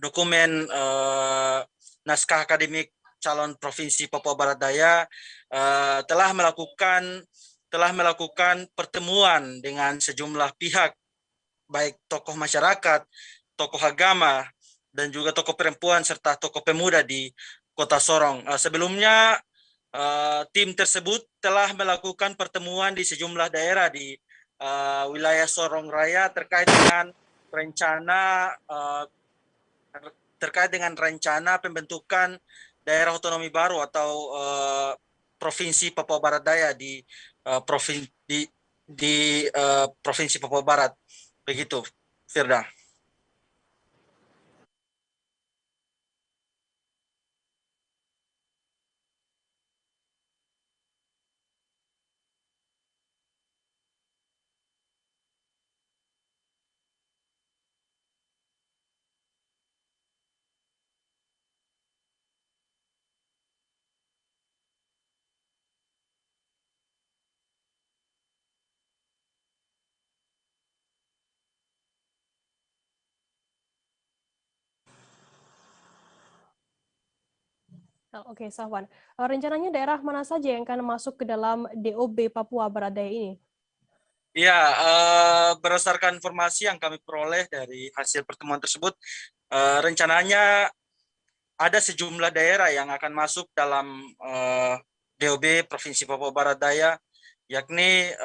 dokumen naskah akademik calon Provinsi Papua Barat Daya telah melakukan pertemuan dengan sejumlah pihak, baik tokoh masyarakat, tokoh agama, dan juga tokoh perempuan serta tokoh pemuda di Kota Sorong. Sebelumnya tim tersebut telah melakukan pertemuan di sejumlah daerah di wilayah Sorong Raya terkait dengan rencana pembentukan daerah otonomi baru atau Provinsi Papua Barat Daya di Provinsi Papua Barat. Begitu, Firda. Oke, Safwan. Rencananya daerah mana saja yang akan masuk ke dalam DOB Papua Barat Daya ini? Ya, berdasarkan informasi yang kami peroleh dari hasil pertemuan tersebut, rencananya ada sejumlah daerah yang akan masuk dalam DOB Provinsi Papua Barat Daya, yakni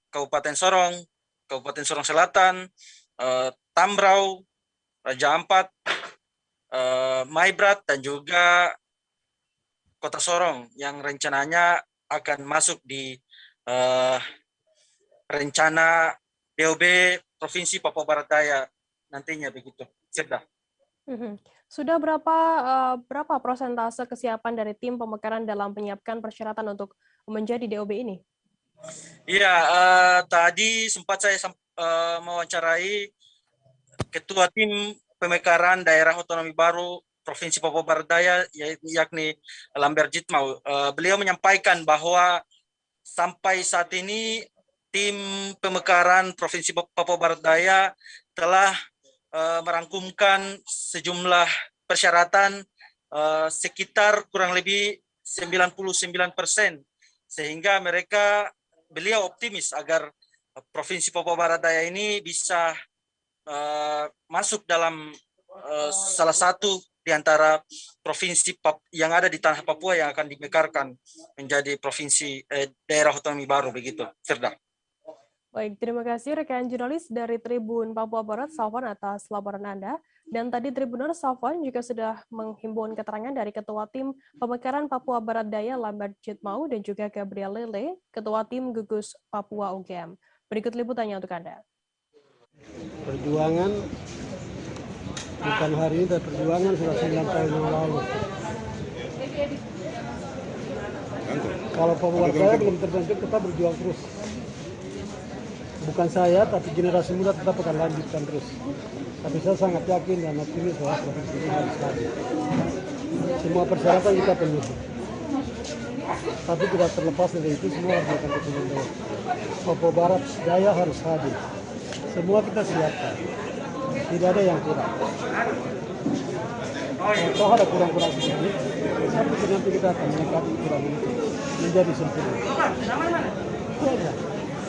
Kabupaten Sorong, Kabupaten Sorong Selatan, Tambrau, Raja Ampat, Maibrat, dan juga Kota Sorong yang rencananya akan masuk di rencana DOB Provinsi Papua Barat Daya nantinya, begitu. Sudah berapa persentase kesiapan dari tim pemekaran dalam menyiapkan persyaratan untuk menjadi DOB ini? Iya, tadi sempat saya mewawancarai Ketua Tim Pemekaran Daerah Otonomi Baru Provinsi Papua Barat Daya, yakni Lambert Jitmau. Beliau menyampaikan bahwa sampai saat ini tim pemekaran Provinsi Papua Barat Daya telah merangkumkan sejumlah persyaratan sekitar kurang lebih 99%, sehingga beliau optimis agar Provinsi Papua Barat Daya ini bisa masuk dalam salah satu di antara provinsi yang ada di tanah Papua yang akan dimekarkan menjadi provinsi daerah otonomi baru, begitu, Firda. Baik, terima kasih rekan jurnalis dari Tribun Papua Barat, Safwan, atas laporan Anda. Dan tadi Tribuners, Safwan juga sudah menghimpun keterangan dari Ketua Tim Pemekaran Papua Barat Daya, Lambert Jitmau, dan juga Gabriel Lele, Ketua Tim Gugus Papua UGM. Berikut liputannya untuk Anda. Perjuangan bukan hari ini, tapi perjuangan sudah 9 tahun yang lalu. Kalau Papua Barat Daya belum terbentuk, kita berjuang terus. Bukan saya, tapi generasi muda tetap akan lanjutkan terus. Tapi saya sangat yakin dan optimis bahwa provinsi ini harus hadir. Semua persyaratan kita penuhi. Tapi tidak terlepas dari itu semua harus melakukan pertemuan daya. Papua Barat Daya harus hadir. Semua kita siapkan. Tidak ada yang kurang. Kalau ada kurang-kurang sedikit, tapi nanti kita akan melengkapi kurang itu menjadi sempurna. Itu aja.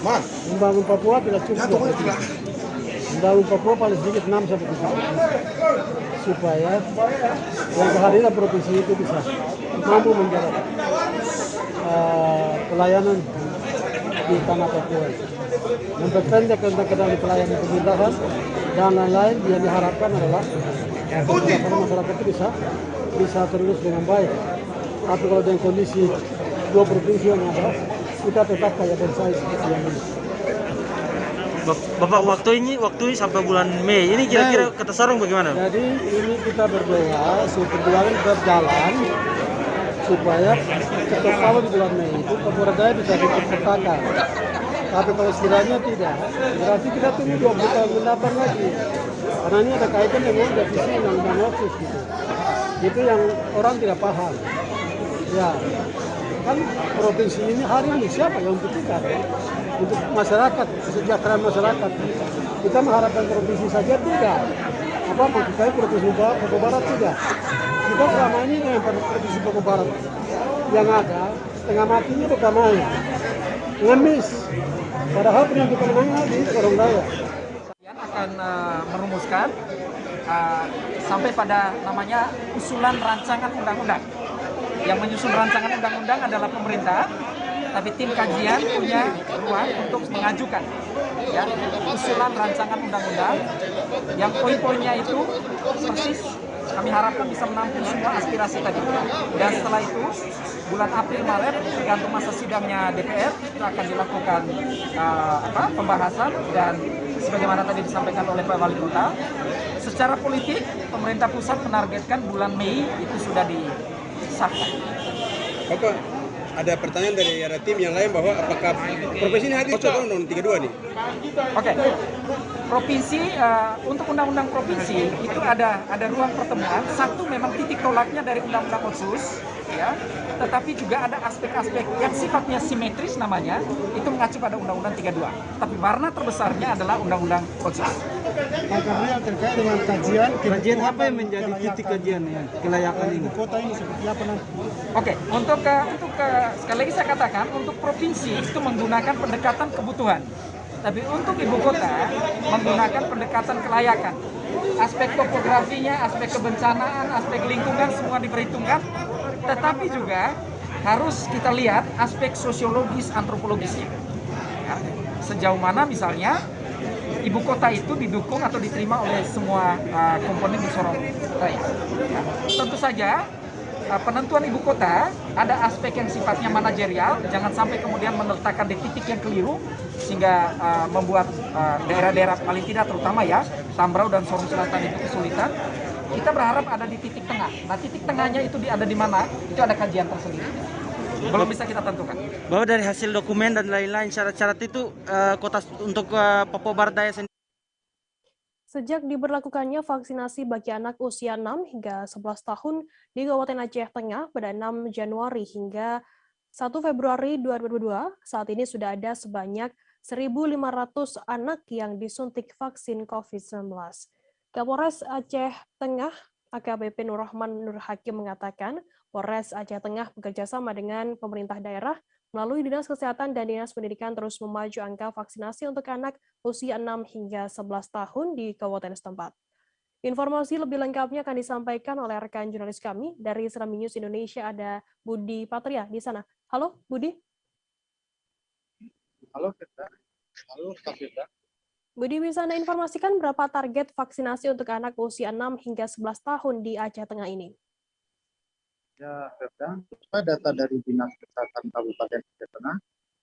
Mas, membangun Papua tidak cukup. Membangun Papua paling sedikit 6 sampai 7 supaya yang kehadiran provinsi itu bisa mampu menjaga pelayanan di tanah Papua. Memperpendek kendali pelayanan pemerintahan dan lain-lain yang diharapkan adalah masyarakat itu bisa terurus dengan baik. Tapi kalau dengan kondisi 2 provinsi yang ada, kita tetap kayak bonsai seperti yang ini. Bapak, waktu ini sampai bulan Mei, ini kira-kira kata sarung bagaimana? Jadi ini kita berdoa supaya berjalan supaya kalau di bulan Mei itu Papua Daya bisa diperkatakan. Tapi kalau sekiranya tidak, berarti kita tunggu 2 bulan mendatang lagi. Karena ini ada kaitan dengan revisi undang-undang otsus gitu. Itu yang orang tidak paham. Ya, kan provinsi ini hari ini siapa yang membutuhkan? Untuk masyarakat, kesejahteraan masyarakat. Kita mengharapkan provinsi saja tidak. Apa maksudnya provinsi Papua Barat tidak. Kita selama ini dengan provinsi Papua Barat yang ada setengah matinya bukan main, ngemis. Padahal yang kita menang di Sorong Daya. Akan merumuskan sampai pada namanya usulan rancangan undang-undang. Yang menyusun rancangan undang-undang adalah pemerintah, tapi tim kajian punya ruang untuk mengajukan ya usulan rancangan undang-undang yang poin-poinnya itu persis kami harapkan bisa menampung semua aspirasi tadi. Dan setelah itu bulan April Maret tergantung masa sidangnya DPR itu akan dilakukan pembahasan dan sebagaimana tadi disampaikan oleh Pak Wali Kota, secara politik pemerintah pusat menargetkan bulan Mei itu sudah disahkan. Bapak, ada pertanyaan dari tim yang lain bahwa apakah provinsi ini hadir atau Undang-Undang 32 nih? Oke. Provinsi untuk undang-undang provinsi itu ada ruang pertemuan. Satu memang titik tolaknya dari undang-undang otsus, ya. Tetapi juga ada aspek-aspek yang sifatnya simetris namanya, itu mengacu pada undang-undang 32. Tapi warna terbesarnya adalah undang-undang otsus. Karena yang terkait dengan kajian apa yang menjadi titik kajian ya, kelayakan ini? Kota ini seperti apa nanti? Oke, untuk sekali lagi saya katakan untuk provinsi itu menggunakan pendekatan kebutuhan. Tapi untuk ibu kota menggunakan pendekatan kelayakan. Aspek topografinya, aspek kebencanaan, aspek lingkungan semua diperhitungkan. Tetapi juga harus kita lihat aspek sosiologis antropologisnya. Ya, sejauh mana misalnya ibu kota itu didukung atau diterima oleh semua komponen di Sorong Raya. Ya, tentu saja penentuan ibu kota ada aspek yang sifatnya manajerial, jangan sampai kemudian meletakkan di titik yang keliru sehingga membuat daerah-daerah paling tidak terutama ya Tambrau dan Sorong Selatan itu kesulitan. Kita berharap ada di titik tengah. Nah, titik tengahnya itu ada di mana? Itu ada kajian tersendiri. Belum bisa kita tentukan. Bahwa dari hasil dokumen dan lain-lain syarat-syarat itu kota untuk Papua Barat Daya sendiri. Sejak diberlakukannya vaksinasi bagi anak usia 6 hingga 11 tahun di Kabupaten Aceh Tengah pada 6 Januari hingga 1 Februari 2022, saat ini sudah ada sebanyak 1.500 anak yang disuntik vaksin COVID-19. Kapolres Aceh Tengah, AKBP Nur Rahman Nur Hakim mengatakan, Polres Aceh Tengah bekerjasama dengan pemerintah daerah melalui Dinas Kesehatan dan Dinas Pendidikan terus memaju angka vaksinasi untuk anak usia 6 hingga 11 tahun di kabupaten setempat. Informasi lebih lengkapnya akan disampaikan oleh rekan jurnalis kami dari Serambi News Indonesia, ada Budi Patria di sana. Halo, Budi. Halo, Firda. Halo, Kak Firda. Budi, bisa Anda informasikan berapa target vaksinasi untuk anak usia 6 hingga 11 tahun di Aceh Tengah ini? Ya, Firda, data dari Dinas Kesehatan Kabupaten Aceh Tengah,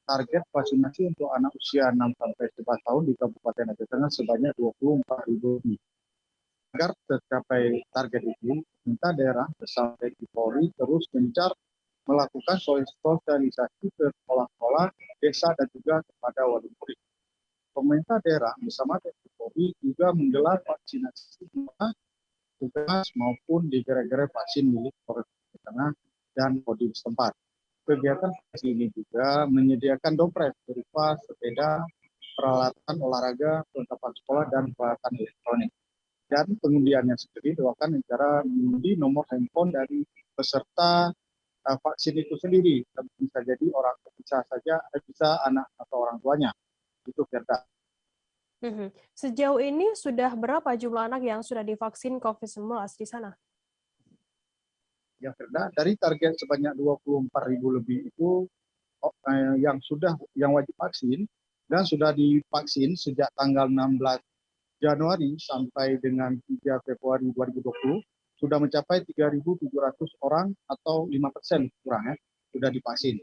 target vaksinasi untuk anak usia 6 sampai 11 tahun di Kabupaten Aceh Tengah sebanyak 24.000 lebih. Agar tercapai target ini, pemerintah daerah bersama TNI Polri terus gencar melakukan sosialisasi ke sekolah-sekolah, desa dan juga kepada wali murid. Pemerintah daerah bersama TNI Polri juga menggelar vaksinasi tugas maupun di gerai-gerai vaksin milik Polres Aceh Tengah dan Kodim setempat. kegiatan ini juga menyediakan dompet berupa sepeda, peralatan olahraga, perlengkapan sekolah, dan peralatan elektronik. Dan pengundiannya sendiri dilakukan cara mengundi nomor handphone dari peserta vaksin itu sendiri. Bisa jadi orang bisa saja, bisa anak atau orang tuanya. Itu Firda. Sejauh ini sudah berapa jumlah anak yang sudah divaksin COVID-19 di sana? Ya Firda, dari target sebanyak 24.000 lebih itu yang wajib vaksin dan sudah divaksin sejak tanggal 16 Januari sampai dengan 3 Februari 2020 sudah mencapai 3.700 orang atau 5% kurang sudah divaksin.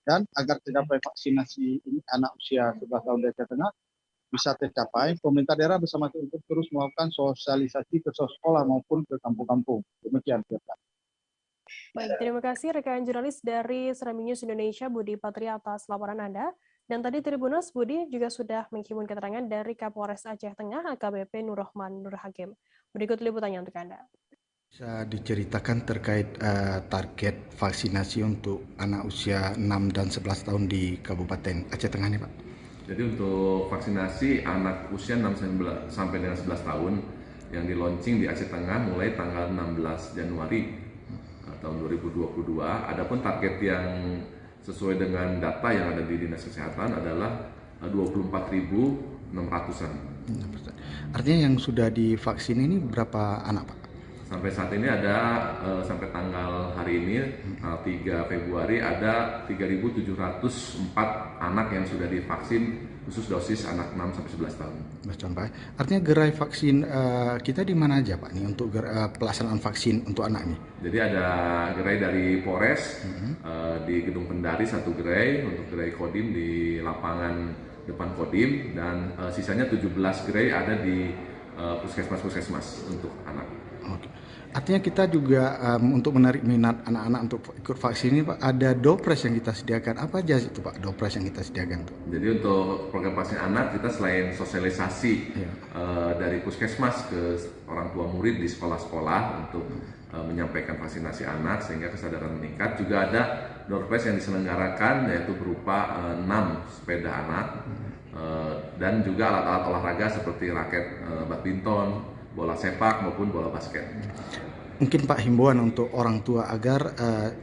Dan agar tercapai vaksinasi ini anak usia 11 tahun dari tengah bisa tercapai, pemerintah daerah bersama untuk terus melakukan sosialisasi ke sekolah maupun ke kampung-kampung. Demikian, Firda. Baik, terima kasih rekan jurnalis dari Serambi News Indonesia, Budi Patria, atas laporan Anda. Dan tadi Tribuners, Budi juga sudah menghimpun keterangan dari Kapolres Aceh Tengah, AKBP Nur Rahman Nur Hakim. Berikut liputannya untuk Anda. Bisa diceritakan terkait target vaksinasi untuk anak usia 6 dan 11 tahun di Kabupaten Aceh Tengah ini, Pak? Jadi untuk vaksinasi anak usia 6 sampai dengan 11 tahun yang di launching di Aceh Tengah mulai tanggal 16 Januari tahun 2022. Adapun target yang sesuai dengan data yang ada di Dinas Kesehatan adalah 24.600-an. Artinya yang sudah divaksin ini berapa anak, Pak? Sampai saat ini ada sampai tanggal hari ini 3 Februari ada 3.704 anak yang sudah divaksin khusus dosis anak 6 sampai 11 tahun. Pak. Artinya gerai vaksin kita di mana aja, Pak, nih untuk pelaksanaan vaksin untuk anak ini? Jadi ada gerai dari Polres di Gedung Pendari 1 gerai, untuk gerai Kodim di lapangan depan Kodim, dan sisanya 17 gerai ada di puskesmas-puskesmas untuk anak. Oke. Artinya kita juga untuk menarik minat anak-anak untuk ikut vaksin ini, Pak, ada dopres yang kita sediakan. Apa aja itu, Pak, dopres yang kita sediakan? Jadi untuk program vaksin anak kita selain sosialisasi dari puskesmas ke orang tua murid di sekolah-sekolah untuk menyampaikan vaksinasi anak sehingga kesadaran meningkat, juga ada dopres yang diselenggarakan yaitu berupa 6 sepeda anak dan juga alat-alat olahraga seperti raket badminton, bola sepak maupun bola basket. Mungkin Pak, himbauan untuk orang tua agar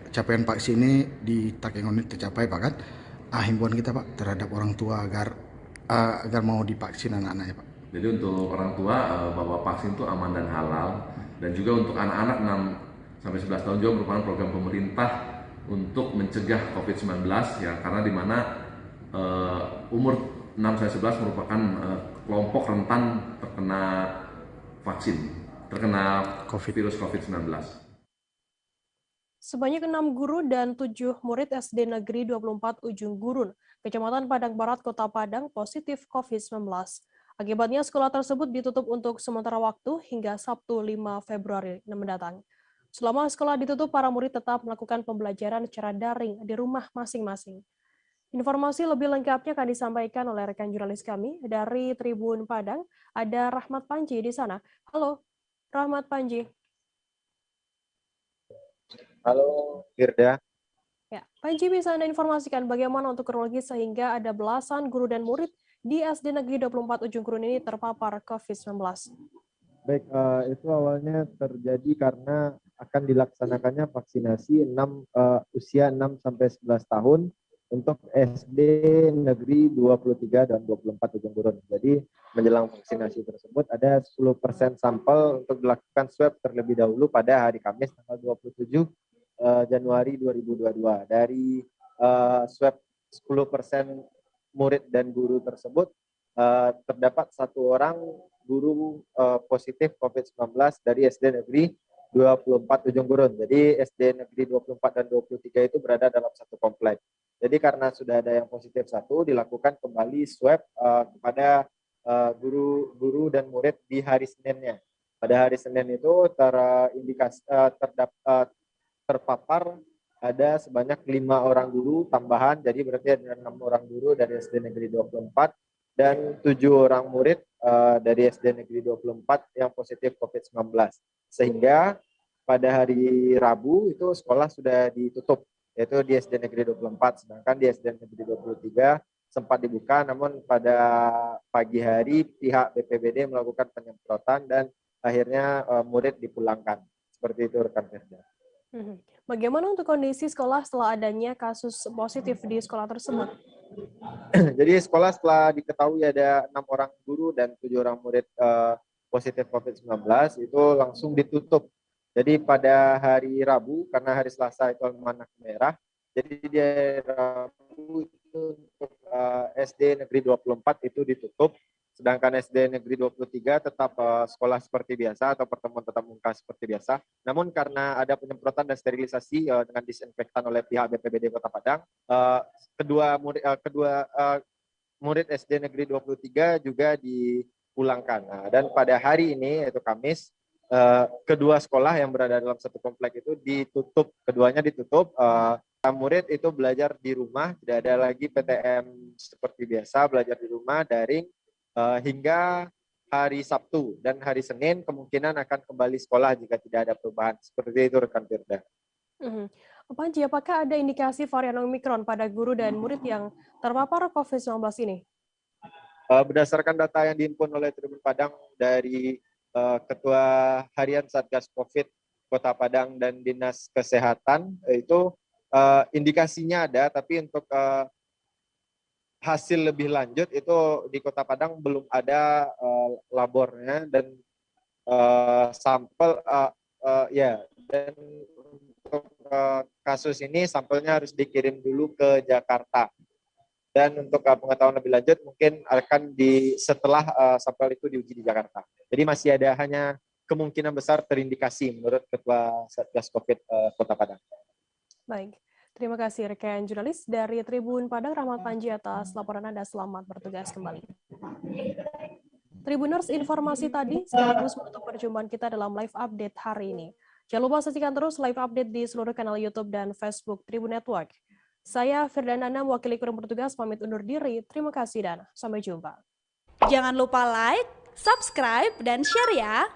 capaian vaksin ini di Takengon ini tercapai, Pak, kan? Himbauan kita, Pak, terhadap orang tua agar mau divaksin anak-anaknya, Pak. Jadi untuk orang tua bahwa vaksin itu aman dan halal, dan juga untuk anak-anak 6 sampai 11 tahun juga merupakan program pemerintah untuk mencegah COVID-19 ya, karena di mana umur 6 sampai 11 merupakan kelompok rentan terkena virus COVID-19. Sebanyak 6 guru dan 7 murid SD Negeri 24 Ujung Gurun, Kecamatan Padang Barat, Kota Padang, positif COVID-19. Akibatnya sekolah tersebut ditutup untuk sementara waktu hingga Sabtu 5 Februari mendatang. Selama sekolah ditutup, para murid tetap melakukan pembelajaran secara daring di rumah masing-masing. Informasi lebih lengkapnya akan disampaikan oleh rekan jurnalis kami dari Tribun Padang. Ada Rahmat Panji di sana. Halo, Rahmat Panji. Halo, Firda. Ya, Panji, bisa Anda informasikan bagaimana untuk kronologi sehingga ada belasan guru dan murid di SD Negeri 24 Ujung Gurun ini terpapar COVID-19? Baik, itu awalnya terjadi karena akan dilaksanakannya vaksinasi usia 6 sampai 11 tahun untuk SD Negeri 23 dan 24 Ujung Gurun. Jadi menjelang vaksinasi tersebut ada 10% sampel untuk dilakukan swab terlebih dahulu pada hari Kamis tanggal 27 Januari 2022. Dari swab 10% murid dan guru tersebut terdapat 1 orang guru positif COVID-19 dari SD Negeri 24 Ujung Gurun. Jadi SD Negeri 24 dan 23 itu berada dalam satu komplek. Jadi karena sudah ada yang positif 1, dilakukan kembali swab kepada guru dan murid di hari Seninnya. Pada hari Senin itu terpapar ada sebanyak 5 orang guru tambahan, jadi berarti ada 6 orang guru dari SD Negeri 24 dan 7 orang murid dari SD Negeri 24 yang positif COVID-19. Sehingga pada hari Rabu itu sekolah sudah ditutup. yaitu di SD Negeri 24, sedangkan di SD Negeri 23 sempat dibuka, namun pada pagi hari pihak BPBD melakukan penyemprotan dan akhirnya murid dipulangkan. Seperti itu rekan Firda. Bagaimana untuk kondisi sekolah setelah adanya kasus positif di sekolah tersebut? Jadi sekolah setelah diketahui ada 6 orang guru dan 7 orang murid positif COVID-19 itu langsung ditutup. Jadi pada hari Rabu, karena hari Selasa itu almanak merah, jadi di hari Rabu itu untuk SD Negeri 24 itu ditutup, sedangkan SD Negeri 23 tetap sekolah seperti biasa atau pertemuan tatap muka seperti biasa. Namun karena ada penyemprotan dan sterilisasi dengan disinfektan oleh pihak BPBD Kota Padang, kedua murid SD Negeri 23 juga dipulangkan. Nah, dan pada hari ini, yaitu Kamis, kedua sekolah yang berada dalam satu komplek itu ditutup, keduanya ditutup. Murid itu belajar di rumah, tidak ada lagi PTM seperti biasa, belajar di rumah, daring, hingga hari Sabtu, dan hari Senin kemungkinan akan kembali sekolah jika tidak ada perubahan. Seperti itu rekan Firda. Panji, apakah ada indikasi varian Omikron pada guru dan murid yang terpapar COVID-19 ini? Berdasarkan data yang dihimpun oleh Tribun Padang dari Ketua Harian Satgas COVID Kota Padang dan Dinas Kesehatan, itu indikasinya ada, tapi untuk hasil lebih lanjut itu di Kota Padang belum ada labornya dan sampel dan untuk kasus ini sampelnya harus dikirim dulu ke Jakarta. Dan untuk pengetahuan lebih lanjut mungkin akan setelah sampel itu diuji di Jakarta. Jadi masih ada hanya kemungkinan besar terindikasi menurut Ketua Satgas COVID Kota Padang. Baik, terima kasih rekan jurnalis dari Tribun Padang, Rahmat Panji, atas laporan Anda. Selamat bertugas kembali. Tribuners, informasi tadi sekaligus menutup perjumpaan kita dalam live update hari ini. Jangan lupa saksikan terus live update di seluruh kanal YouTube dan Facebook Tribun Network. Saya Firdana, mewakili kru bertugas, pamit undur diri. Terima kasih dan sampai jumpa. Jangan lupa like, subscribe, dan share ya.